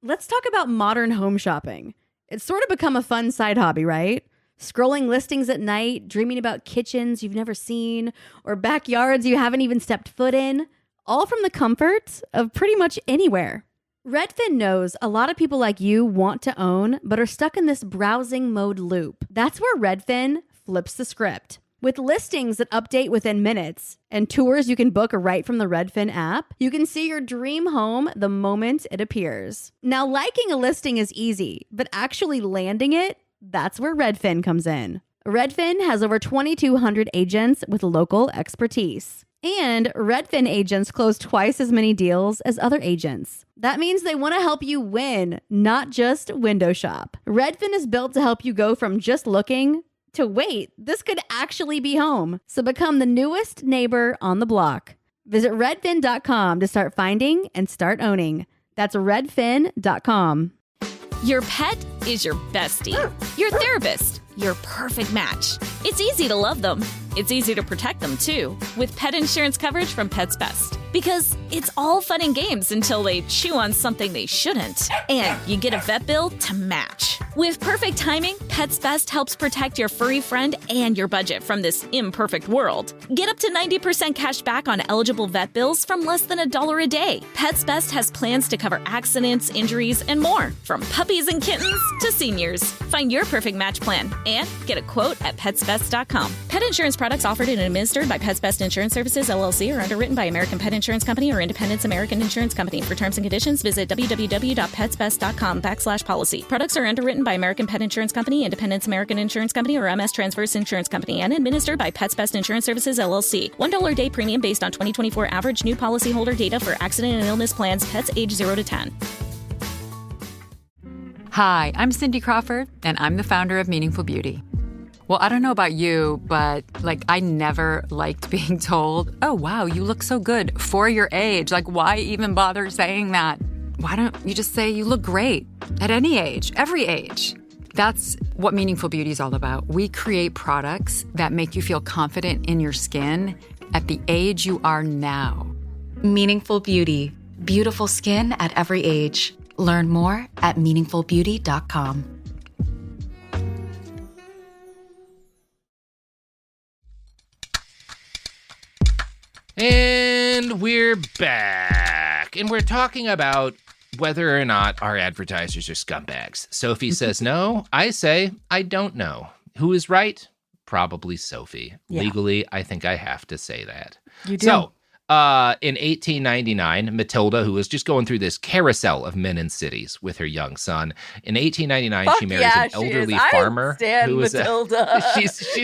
Let's talk about modern home shopping. It's sort of become a fun side hobby, right? Scrolling listings at night, dreaming about kitchens you've never seen, or backyards you haven't even stepped foot in, all from the comfort of pretty much anywhere. Redfin knows a lot of people like you want to own, but are stuck in this browsing mode loop. That's where Redfin flips the script. With listings that update within minutes and tours you can book right from the Redfin app, you can see your dream home the moment it appears. Now, liking a listing is easy, but actually landing it, that's where Redfin comes in. Redfin has over 2,200 agents with local expertise. And Redfin agents close twice as many deals as other agents. That means they want to help you win, not just window shop. Redfin is built to help you go from just looking to wait, this could actually be home. So become the newest neighbor on the block. Visit redfin.com to start finding and start owning. That's redfin.com. Your pet is your bestie, your therapist, your perfect match. It's easy to love them. It's easy to protect them, too, with pet insurance coverage from Pets Best. Because it's all fun and games until they chew on something they shouldn't. And you get a vet bill to match. With perfect timing, Pets Best helps protect your furry friend and your budget from this imperfect world. Get up to 90% cash back on eligible vet bills from less than $1 a day. Pets Best has plans to cover accidents, injuries, and more. From puppies and kittens to seniors. Find your perfect match plan and get a quote at petsbest.com. Pet insurance products offered and administered by Pets Best Insurance Services, LLC, are underwritten by American Pet Insurance Company or Independence American Insurance Company. For terms and conditions, visit www.petsbest.com/policy. Products are underwritten by American Pet Insurance Company, Independence American Insurance Company, or MS Transverse Insurance Company, and administered by Pets Best Insurance Services, LLC. $1 a day premium based on 2024 average new policyholder data for accident and illness plans, pets age 0 to 10. Hi, I'm Cindy Crawford, and I'm the founder of Meaningful Beauty. Well, I don't know about you, but I never liked being told, oh, wow, you look so good for your age. Why even bother saying that? Why don't you just say you look great at any age, every age? That's what Meaningful Beauty is all about. We create products that make you feel confident in your skin at the age you are now. Meaningful Beauty. Beautiful skin at every age. Learn more at meaningfulbeauty.com. And we're back. And we're talking about whether or not our advertisers are scumbags. Sophie says no. I say I don't know. Who is right? Probably Sophie. Yeah. Legally, I think I have to say that. You do. So, in 1899, Matilda, who was just going through this carousel of men in cities with her young son, in 1899, she marries an elderly farmer. Who was Matilda. She's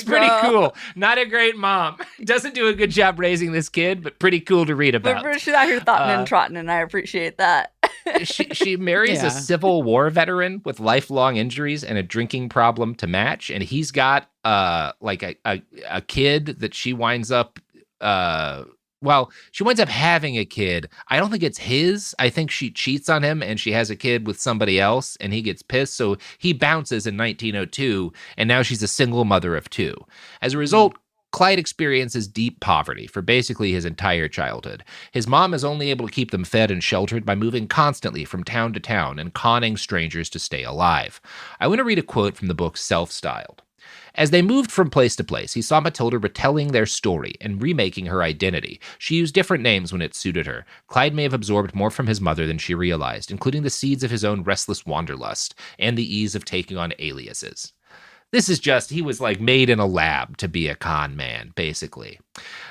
pretty cool. Not a great mom. Doesn't do a good job raising this kid, but pretty cool to read about. But she's out here thoughting and trotting, and I appreciate that. She marries a Civil War veteran with lifelong injuries and a drinking problem to match, and he's got a kid that she winds up. She winds up having a kid. I don't think it's his. I think she cheats on him and she has a kid with somebody else and he gets pissed. So he bounces in 1902 and now she's a single mother of two. As a result, Clyde experiences deep poverty for basically his entire childhood. His mom is only able to keep them fed and sheltered by moving constantly from town to town and conning strangers to stay alive. I want to read a quote from the book Self-Styled. As they moved from place to place, he saw Matilda retelling their story and remaking her identity. She used different names when it suited her. Clyde may have absorbed more from his mother than she realized, including the seeds of his own restless wanderlust and the ease of taking on aliases. This is just, he was like made in a lab to be a con man, basically.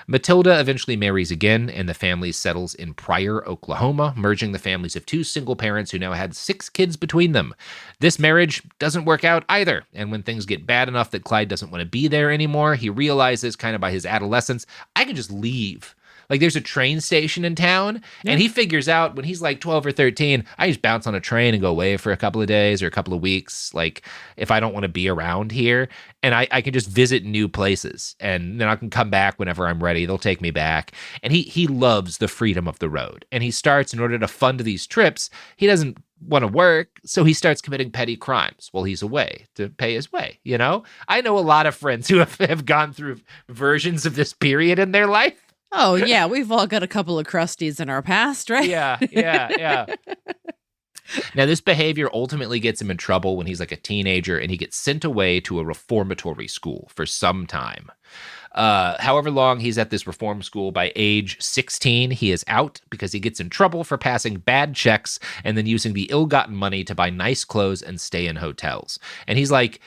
Matilda eventually marries again, and the family settles in Pryor, Oklahoma, merging the families of 2 single parents who now had 6 kids between them. This marriage doesn't work out either, and when things get bad enough that Clyde doesn't want to be there anymore, he realizes kind of by his adolescence, I can just leave. Like, there's a train station in town, and he figures out when he's like 12 or 13, I just bounce on a train and go away for a couple of days or a couple of weeks, like, if I don't want to be around here. And I can just visit new places, and then I can come back whenever I'm ready. They'll take me back. And he loves the freedom of the road. And he starts, in order to fund these trips, he doesn't want to work, so he starts committing petty crimes while he's away to pay his way, you know? I know a lot of friends who have gone through versions of this period in their life. Oh, yeah. We've all got a couple of crusties in our past, right? Yeah. Now, this behavior ultimately gets him in trouble when he's like a teenager, and he gets sent away to a reformatory school for some time. However long he's at this reform school, by age 16, he is out because he gets in trouble for passing bad checks and then using the ill-gotten money to buy nice clothes and stay in hotels. And he's like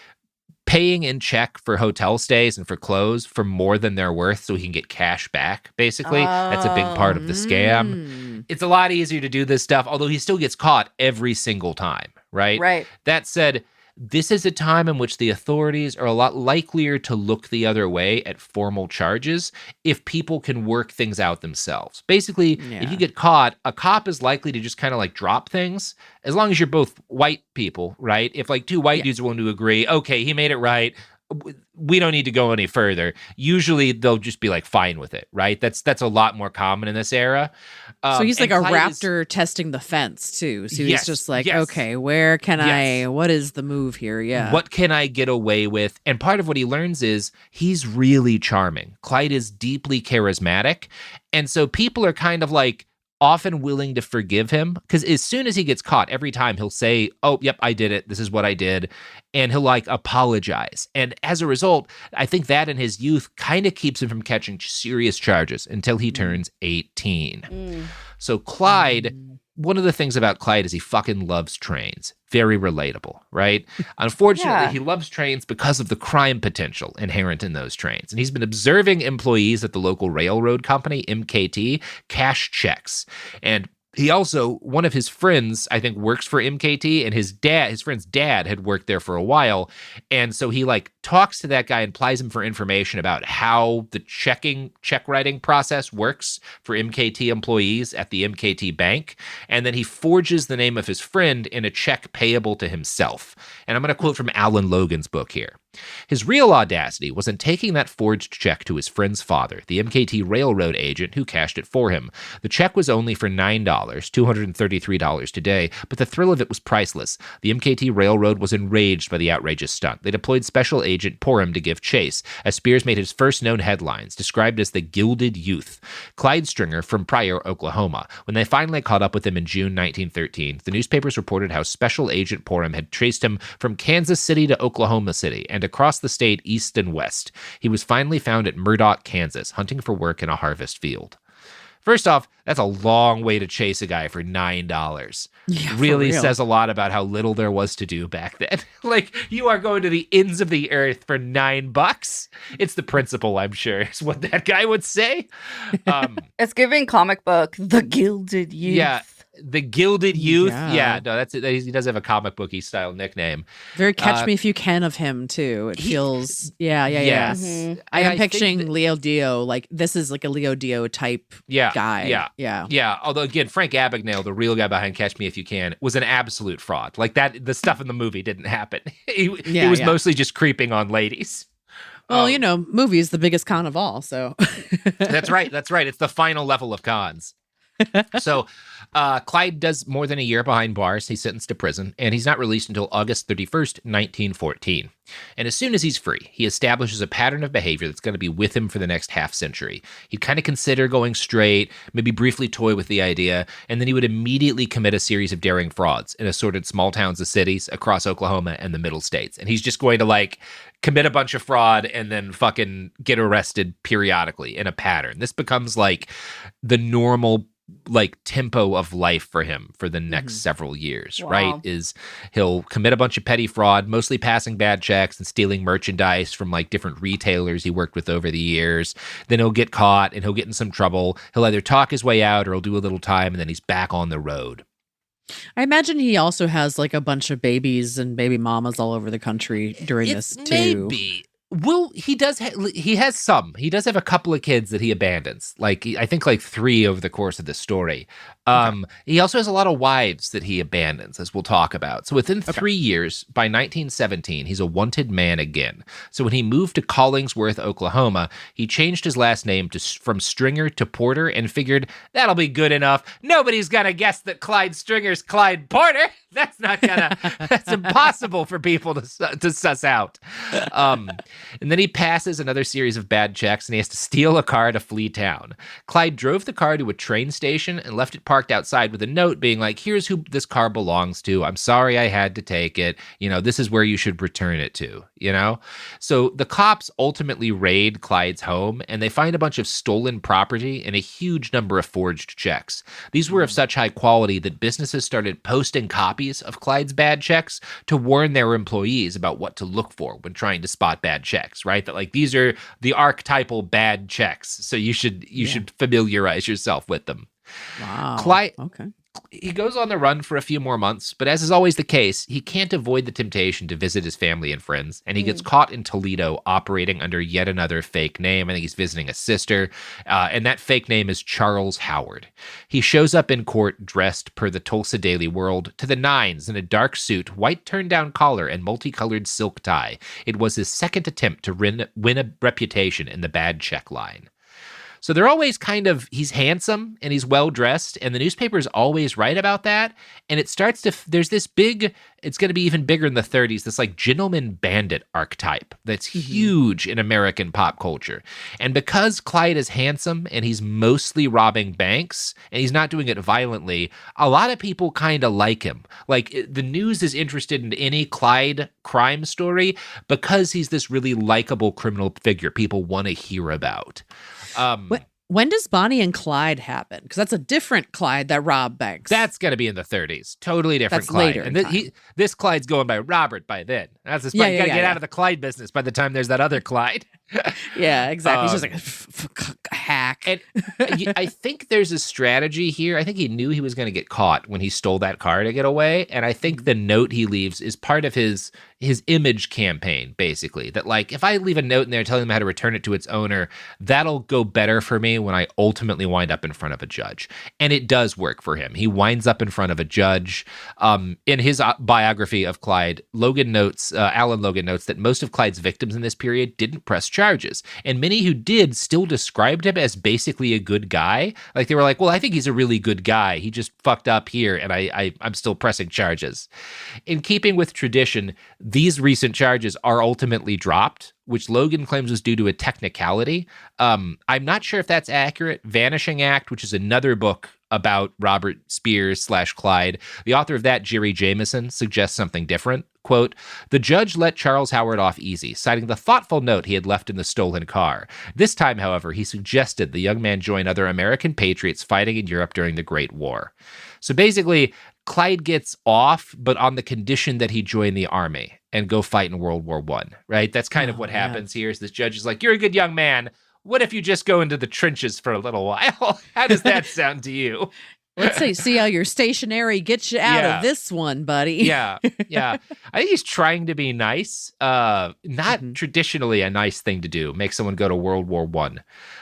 paying in check for hotel stays and for clothes for more than they're worth so he can get cash back, basically. That's a big part of the scam. It's a lot easier to do this stuff, although he still gets caught every single time, right? Right. That said, this is a time in which the authorities are a lot likelier to look the other way at formal charges if people can work things out themselves. Basically, if you get caught, a cop is likely to just kind of like drop things as long as you're both white people, right? If like 2 white dudes are willing to agree, okay, he made it right, we don't need to go any further. Usually they'll just be like fine with it, right? That's a lot more common in this era. So he's like a raptor testing the fence too. So he's just like, okay, where can I, what is the move here? Yeah. What can I get away with? And part of what he learns is he's really charming. Clyde is deeply charismatic. And so people are kind of like often willing to forgive him, because as soon as he gets caught, every time he'll say, oh, yep, I did it. This is what I did. And he'll like apologize. And as a result, I think that in his youth kind of keeps him from catching serious charges until he turns 18. So Clyde, one of the things about Clyde is he fucking loves trains. Very relatable, right? Unfortunately, he loves trains because of the crime potential inherent in those trains. And he's been observing employees at the local railroad company, MKT, cash checks. And he also, one of his friends, I think, works for MKT, and his friend's dad had worked there for a while. And so he like talks to that guy and plies him for information about how the check writing process works for MKT employees at the MKT bank. And then he forges the name of his friend in a check payable to himself. And I'm going to quote from Alan Logan's book here. His real audacity was in taking that forged check to his friend's father, the MKT railroad agent who cashed it for him. The check was only for $9, $233 today, but the thrill of it was priceless. The MKT railroad was enraged by the outrageous stunt. They deployed Special Agent Porham to give chase, as Spears made his first known headlines, described as the Gilded Youth. Clyde Stringer from Pryor, Oklahoma. When they finally caught up with him in June 1913, the newspapers reported how Special Agent Porham had traced him from Kansas City to Oklahoma City and across the state east and west. He was finally found at Murdock, Kansas, hunting for work in a harvest field. First off, that's a long way to chase a guy for $9. Really says a lot about how little there was to do back then. Like, you are going to the ends of the earth for $9. It's the principle, I'm sure, is what that guy would say. It's giving comic book, The Gilded Youth. Yeah. The Gilded Youth. Yeah, no, that's it. He does have a comic booky style nickname. Very Catch Me If You Can of him too. It feels Yes. Mm-hmm. I am picturing Leo Dio, like this is like a Leo Dio type guy. Yeah. Although again, Frank Abagnale, the real guy behind Catch Me If You Can, was an absolute fraud. Like that, the stuff in the movie didn't happen. He was mostly just creeping on ladies. Well, movie is the biggest con of all. So That's right. It's the final level of cons. So Clyde does more than a year behind bars. He's sentenced to prison, and he's not released until August 31st, 1914. And as soon as he's free, he establishes a pattern of behavior that's going to be with him for the next half century. He'd kind of consider going straight, maybe briefly toy with the idea, and then he would immediately commit a series of daring frauds in assorted small towns and cities across Oklahoma and the middle states. And he's just going to like commit a bunch of fraud and then fucking get arrested periodically in a pattern. This becomes like the normal like tempo of life for him for the next several years, right? Is he'll commit a bunch of petty fraud, mostly passing bad checks and stealing merchandise from like different retailers he worked with over the years. Then he'll get caught and he'll get in some trouble. He'll either talk his way out or he'll do a little time and then he's back on the road. I imagine he also has like a bunch of babies and baby mamas all over the country during this too. Maybe. Well, he does. He has some. He does have a couple of kids that he abandons. Like I think, like 3 over the course of the story. He also has a lot of wives that he abandons, as we'll talk about. So within 3 years, by 1917, he's a wanted man again. So when he moved to Collingsworth, Oklahoma, he changed his last name from Stringer to Porter and figured that'll be good enough. Nobody's gonna guess that Clyde Stringer's Clyde Porter. That's not gonna. That's impossible for people to suss out. And then he passes another series of bad checks and he has to steal a car to flee town. Clyde drove the car to a train station and left it parked outside with a note being like, here's who this car belongs to. I'm sorry I had to take it. You know, this is where you should return it to, you know? So the cops ultimately raid Clyde's home and they find a bunch of stolen property and a huge number of forged checks. These were of such high quality that businesses started posting copies of Clyde's bad checks to warn their employees about what to look for when trying to spot bad checks, right? That like these are the archetypal bad checks. So you should familiarize yourself with them. Wow. Clyde, okay. He goes on the run for a few more months, but as is always the case, he can't avoid the temptation to visit his family and friends, and he gets caught in Toledo operating under yet another fake name. I think he's visiting a sister, and that fake name is Charles Howard. He shows up in court dressed per the Tulsa Daily World to the nines in a dark suit, white turned-down collar, and multicolored silk tie. It was his second attempt to win a reputation in the bad check line. So they're always kind of, he's handsome and he's well-dressed, and the newspapers always write about that, and it starts to, there's this big, it's going to be even bigger in the 30s, this like gentleman bandit archetype that's huge in American pop culture. And because Clyde is handsome and he's mostly robbing banks, and he's not doing it violently, a lot of people kind of like him. Like, the news is interested in any Clyde crime story because he's this really likable criminal figure people want to hear about. When does Bonnie and Clyde happen? Because that's a different Clyde that robbed banks. That's going to be in the 30s. Totally different that's Clyde. Later And this Clyde's going by Robert by then. That's the spot. You got to get out of the Clyde business by the time there's that other Clyde. Yeah, exactly. He's just like a hack. And I think there's a strategy here. I think he knew he was going to get caught when he stole that car to get away. And I think the note he leaves is part of his image campaign, basically. That like, if I leave a note in there telling them how to return it to its owner, that'll go better for me when I ultimately wind up in front of a judge. And it does work for him. He winds up in front of a judge. In his biography of Clyde, Alan Logan notes that most of Clyde's victims in this period didn't press charges. And many who did still described him as basically a good guy. Like they were like, well, I think he's a really good guy. He just fucked up here and I'm still pressing charges. In keeping with tradition, these recent charges are ultimately dropped, which Logan claims was due to a technicality. I'm not sure if that's accurate. Vanishing Act, which is another book about Robert Spears / Clyde. The author of that, Jerry Jameson, suggests something different. Quote, the judge let Charles Howard off easy, citing the thoughtful note he had left in the stolen car. This time, however, he suggested the young man join other American patriots fighting in Europe during the Great War. So basically, Clyde gets off, but on the condition that he join the army and go fight in World War I, right? That's kind of what happens here. Is this judge is like, you're a good young man. What if you just go into the trenches for a little while? How does that sound to you? Let's see how your stationary gets you out of this one, buddy. Yeah. I think he's trying to be nice. Not traditionally a nice thing to do, make someone go to World War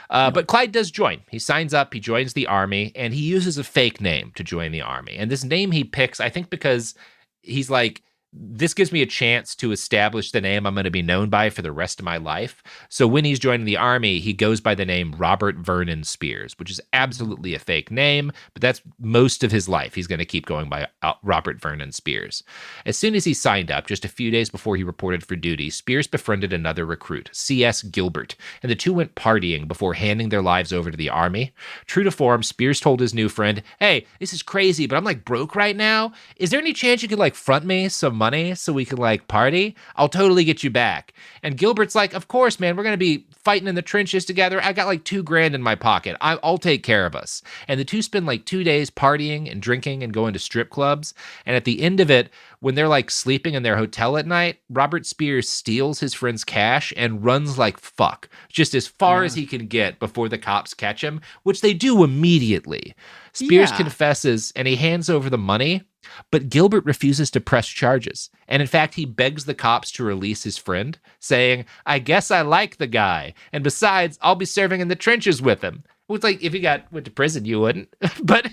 I. But Clyde does join. He signs up, he joins the army, and he uses a fake name to join the army. And this name he picks, I think because he's like, this gives me a chance to establish the name I'm going to be known by for the rest of my life. So when he's joining the army, he goes by the name Robert Vernon Spears, which is absolutely a fake name, but that's most of his life. He's going to keep going by Robert Vernon Spears. As soon as he signed up, just a few days before he reported for duty, Spears befriended another recruit, C.S. Gilbert, and the two went partying before handing their lives over to the army. True to form, Spears told his new friend, "Hey, this is crazy, but I'm like broke right now. Is there any chance you could like front me some money so we could like party? I'll totally get you back." And Gilbert's like, "Of course, man, we're going to be fighting in the trenches together. I got like $2,000 in my pocket. I'll take care of us." And the two spend like 2 days partying and drinking and going to strip clubs. And at the end of it, when they're like sleeping in their hotel at night, Robert Spears steals his friend's cash and runs like fuck, just as far as he can get before the cops catch him, which they do immediately. Spears confesses and he hands over the money, but Gilbert refuses to press charges. And in fact, he begs the cops to release his friend, saying, "I guess I like the guy. And besides, I'll be serving in the trenches with him." It's like, if you went to prison, you wouldn't. But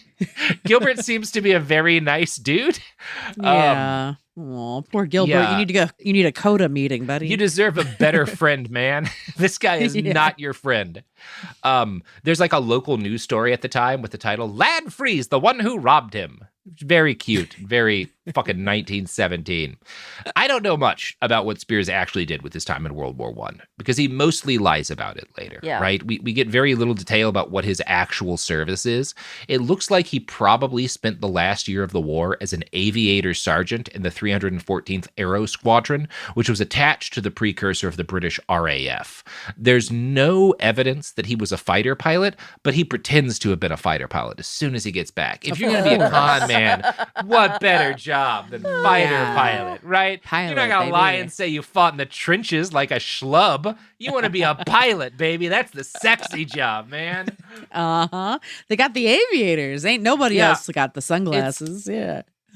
Gilbert seems to be a very nice dude. Yeah. Oh, poor Gilbert. Yeah. You need a CODA meeting, buddy. You deserve a better friend, man. This guy is not your friend. There's like a local news story at the time with the title, "Lad Frees the One Who Robbed Him." Very cute. Very fucking 1917. I don't know much about what Spears actually did with his time in World War I because he mostly lies about it later, right? We get very little detail about what his actual service is. It looks like he probably spent the last year of the war as an aviator sergeant in the 314th Aero Squadron, which was attached to the precursor of the British RAF. There's no evidence that he was a fighter pilot, but he pretends to have been a fighter pilot as soon as he gets back. If you're going to be a con man, what better job than fighter pilot, right? You're not going to lie and say you fought in the trenches like a schlub. You want to be a pilot, baby. That's the sexy job, man. Uh-huh. They got the aviators. Ain't nobody else got the sunglasses.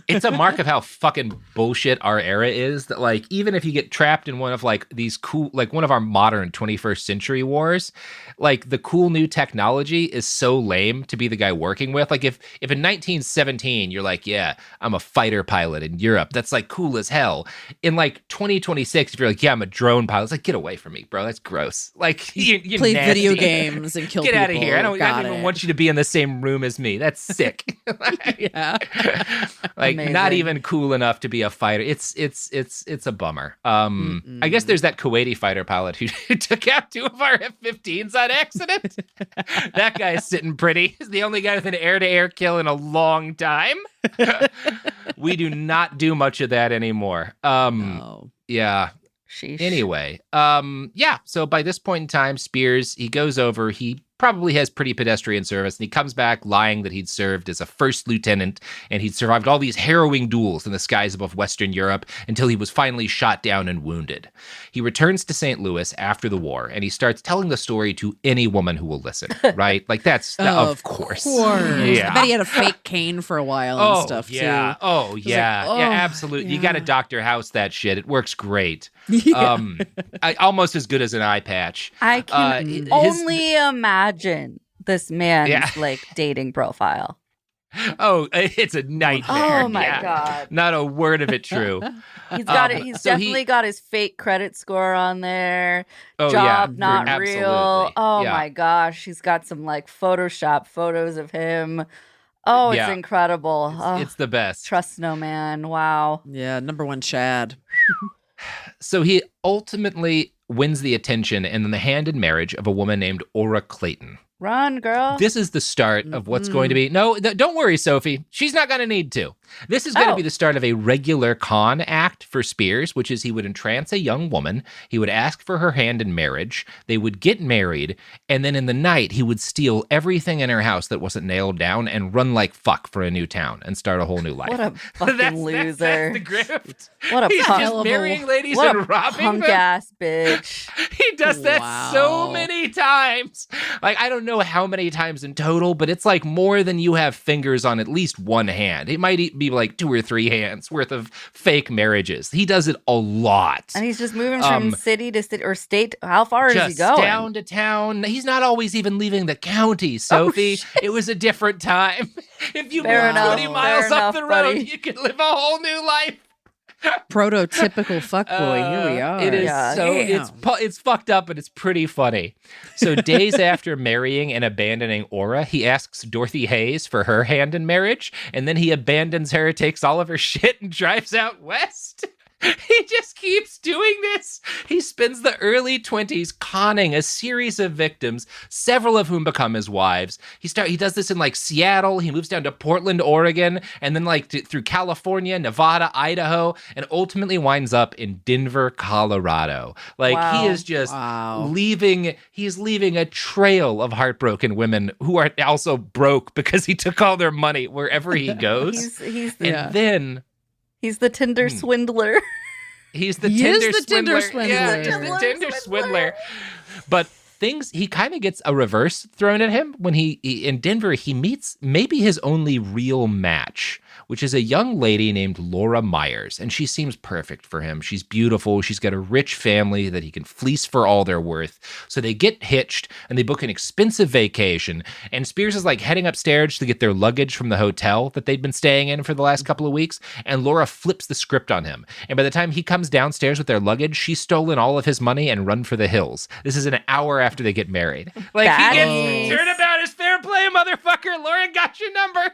It's a mark of how fucking bullshit our era is that, like, even if you get trapped in one of, like, these cool, like, one of our modern 21st century wars, like, the cool new technology is so lame to be the guy working with. Like, if in 1917, you're like, yeah, I'm a fighter pilot in Europe, that's, like, cool as hell. In, like, 2026, if you're like, yeah, I'm a drone pilot, it's like, get away from me, bro. That's gross. Like, you play nasty. Video games and kill get people. Get out of here. I don't even want you to be in the same room as me. That's sick. Like, amazing. Not even cool enough to be a fighter. It's a bummer. I guess there's that Kuwaiti fighter pilot who took out 2 of our F-15s on accident. That guy's sitting pretty. He's the only guy with an air-to-air kill in a long time. We do not do much of that anymore. No. Yeah. Sheesh. Anyway, so by this point in time, Spears, he goes over, he probably has pretty pedestrian service, and he comes back lying that he'd served as a first lieutenant, and he'd survived all these harrowing duels in the skies above Western Europe until he was finally shot down and wounded. He returns to St. Louis after the war, and he starts telling the story to any woman who will listen, right? Like, of course. Yeah. I bet he had a fake cane for a while and stuff, too. Oh, yeah. Yeah, absolutely. Yeah. You got to Dr. House that shit. It works great. Almost as good as an eye patch. I can only imagine this man's like dating profile. Oh, it's a nightmare. Oh my God. Not a word of it true. He's got it. He's definitely got his fake credit score on there. Job not real. Oh my gosh. He's got some like Photoshop photos of him. Oh, it's incredible. It's the best. Trust no man. Wow. Yeah, number one Chad. So he ultimately wins the attention and the hand in marriage of a woman named Ora Clayton. Run, girl. This is the start of what's going to be... No, don't worry, Sophie. She's not going to need to. This is going to be the start of a regular con act for Spears, which is he would entrance a young woman, he would ask for her hand in marriage, they would get married, and then in the night, he would steal everything in her house that wasn't nailed down and run like fuck for a new town and start a whole new life. What a fucking loser. That's the grift. What a He's just marrying ladies and robbing them. Punk-ass bitch. He does that so many times. Like, I don't know how many times in total, but it's like more than you have fingers on at least one hand. It might be like 2 or 3 hands worth of fake marriages. He does it a lot. And he's just moving from city to city or state. How far is he going? Down to town. He's not always even leaving the county, Sophie. It was a different time. If you moved 20 miles up the road, you could live a whole new life. Prototypical fuckboy. Here we are. It is it's fucked up, but it's pretty funny. So days after marrying and abandoning Aura, he asks Dorothy Hayes for her hand in marriage, and then he abandons her, takes all of her shit, and drives out west. He just keeps doing this. He spends the early 20s conning a series of victims, several of whom become his wives. He does this in like Seattle. He moves down to Portland, Oregon, and then through California, Nevada, Idaho, and ultimately winds up in Denver, Colorado. He is just leaving a trail of heartbroken women who are also broke because he took all their money wherever he goes. He's the Tinder swindler. He's the Tinder swindler. Yeah, he's the Tinder swindler. But he kind of gets a reverse thrown at him when he in Denver, he meets maybe his only real match, which is a young lady named Laura Myers. And she seems perfect for him. She's beautiful. She's got a rich family that he can fleece for all they're worth. So they get hitched and they book an expensive vacation. And Spears is heading upstairs to get their luggage from the hotel that they'd been staying in for the last couple of weeks. And Laura flips the script on him. And by the time he comes downstairs with their luggage, she's stolen all of his money and run for the hills. This is an hour after they get married. He gets turnabout is fair play, motherfucker. Laura got your number.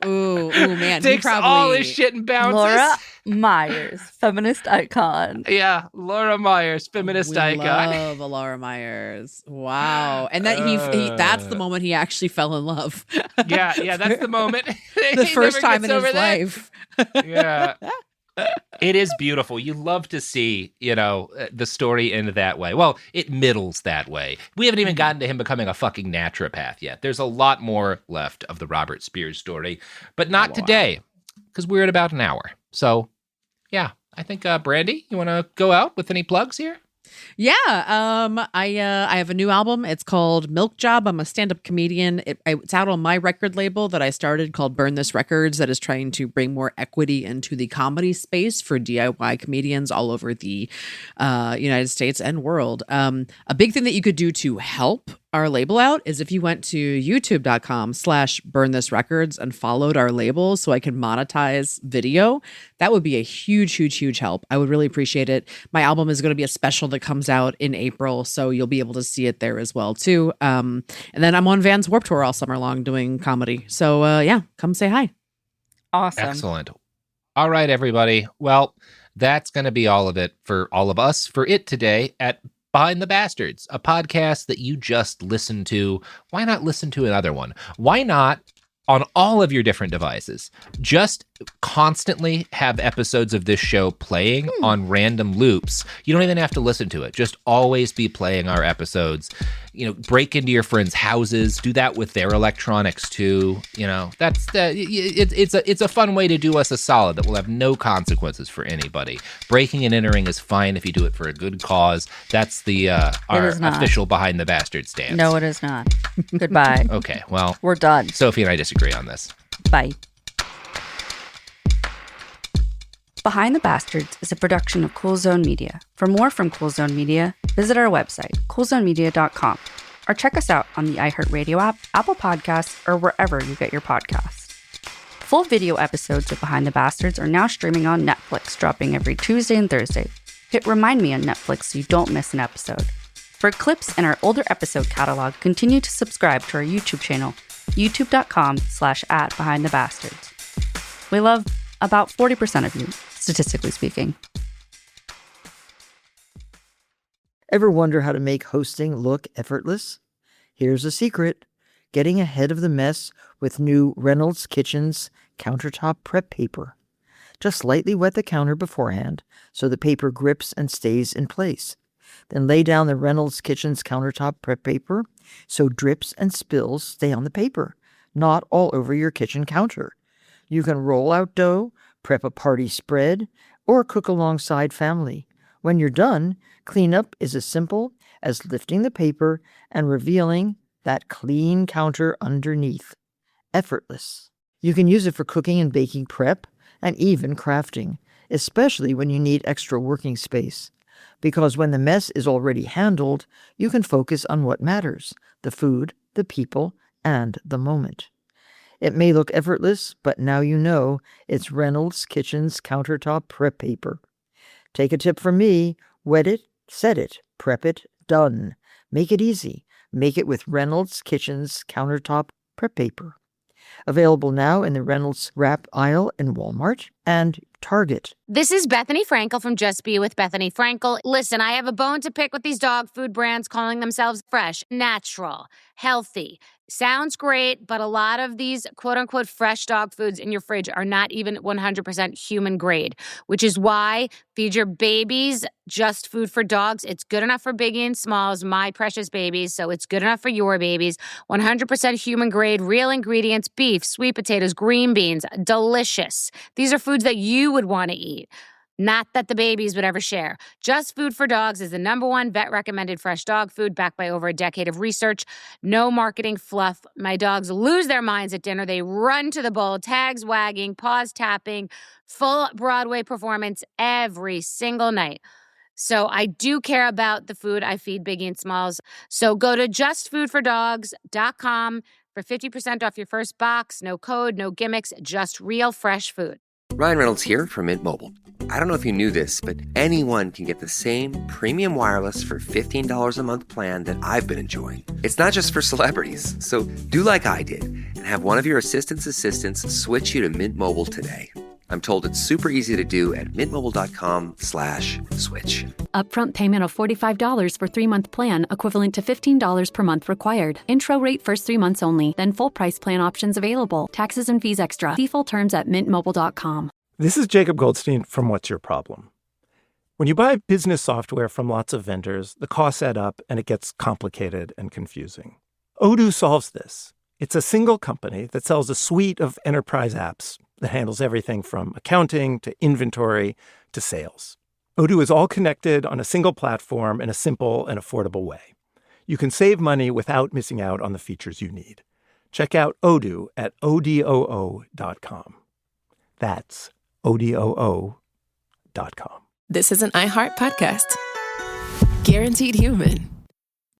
Ooh, man. Takes all his shit and bounces. Laura Myers, feminist icon. Yeah, Laura Myers, feminist icon. Love Laura Myers. Wow. And that that's the moment he actually fell in love. Yeah, that's the moment. The first time in his life. Yeah. It is beautiful. You love to see, the story end that way. Well, it middles that way. We haven't even gotten to him becoming a fucking naturopath yet. There's a lot more left of the Robert Spears story, but not today, because we're at about an hour. So, yeah, I think, Brandie, you want to go out with any plugs here? Yeah, I have a new album. It's called Milk Job. I'm a stand-up comedian. It's out on my record label that I started called Burn This Records, that is trying to bring more equity into the comedy space for DIY comedians all over the United States and world. A big thing that you could do to help our label out is if you went to youtube.com/burnthisrecords and followed our label so I can monetize video. That would be a huge help. I would really appreciate it. My album is going to be a special that comes out in April, so you'll be able to see it there as well too. And then I'm on Vans Warped Tour all summer long doing comedy. So come say hi. Awesome. Excellent. All right, everybody. Well, that's going to be all of it for all of us for it today at Behind the Bastards, a podcast that you just listened to. Why not listen to another one? Why not, on all of your different devices, just constantly have episodes of this show playing on random loops? You don't even have to listen to it. Just always be playing our episodes. Break into your friends' houses. Do that with their electronics too. It's a fun way to do us a solid that will have no consequences for anybody. Breaking and entering is fine if you do it for a good cause. That's our official Behind the Bastard stance. No, it is not. Goodbye. Okay, well, we're done. Sophie and I disagree on this. Bye. Behind the Bastards is a production of Cool Zone Media. For more from Cool Zone Media, visit our website, coolzonemedia.com, or check us out on the iHeartRadio app, Apple Podcasts, or wherever you get your podcasts. Full video episodes of Behind the Bastards are now streaming on Netflix, dropping every Tuesday and Thursday. Hit Remind Me on Netflix so you don't miss an episode. For clips and our older episode catalog, continue to subscribe to our YouTube channel, youtube.com/@BehindTheBastards. We love about 40% of you, statistically speaking. Ever wonder how to make hosting look effortless? Here's a secret. Getting ahead of the mess with new Reynolds Kitchens countertop prep paper. Just lightly wet the counter beforehand so the paper grips and stays in place. Then lay down the Reynolds Kitchens countertop prep paper so drips and spills stay on the paper, not all over your kitchen counter. You can roll out dough, prep a party spread, or cook alongside family. When you're done, cleanup is as simple as lifting the paper and revealing that clean counter underneath. Effortless. You can use it for cooking and baking prep and even crafting, especially when you need extra working space. Because when the mess is already handled, you can focus on what matters: the food, the people, and the moment. It may look effortless, but now you know it's Reynolds Kitchen's countertop prep paper. Take a tip from me, wet it, set it, prep it, done. Make it easy. Make it with Reynolds Kitchen's countertop prep paper. Available now in the Reynolds Wrap aisle in Walmart and Target. This is Bethany Frankel from Just Be With Bethany Frankel. Listen, I have a bone to pick with these dog food brands calling themselves fresh, natural, healthy. Sounds great, but a lot of these quote-unquote fresh dog foods in your fridge are not even 100% human grade, which is why feed your babies Just Food for Dogs. It's good enough for biggie and smalls, my precious babies, so it's good enough for your babies. 100% human grade, real ingredients, beef, sweet potatoes, green beans, delicious. These are foods that you would want to eat. Not that the babies would ever share. Just Food for Dogs is the #1 vet-recommended fresh dog food backed by over a decade of research. No marketing fluff. My dogs lose their minds at dinner. They run to the bowl, tags wagging, paws tapping, full Broadway performance every single night. So I do care about the food I feed Biggie and Smalls. So go to justfoodfordogs.com for 50% off your first box. No code, no gimmicks, just real fresh food. Ryan Reynolds here from Mint Mobile. I don't know if you knew this, but anyone can get the same premium wireless for $15 a month plan that I've been enjoying. It's not just for celebrities. So do like I did and have one of your assistants switch you to Mint Mobile today. I'm told it's super easy to do at mintmobile.com/switch. Upfront payment of $45 for 3-month plan, equivalent to $15 per month required. Intro rate first 3 months only, then full price plan options available. Taxes and fees extra. See full terms at mintmobile.com. This is Jacob Goldstein from What's Your Problem? When you buy business software from lots of vendors, the costs add up and it gets complicated and confusing. Odoo solves this. It's a single company that sells a suite of enterprise apps that handles everything from accounting to inventory to sales. Odoo is all connected on a single platform in a simple and affordable way. You can save money without missing out on the features you need. Check out Odoo at odoo.com. That's odoo.com. This is an iHeart podcast. Guaranteed human.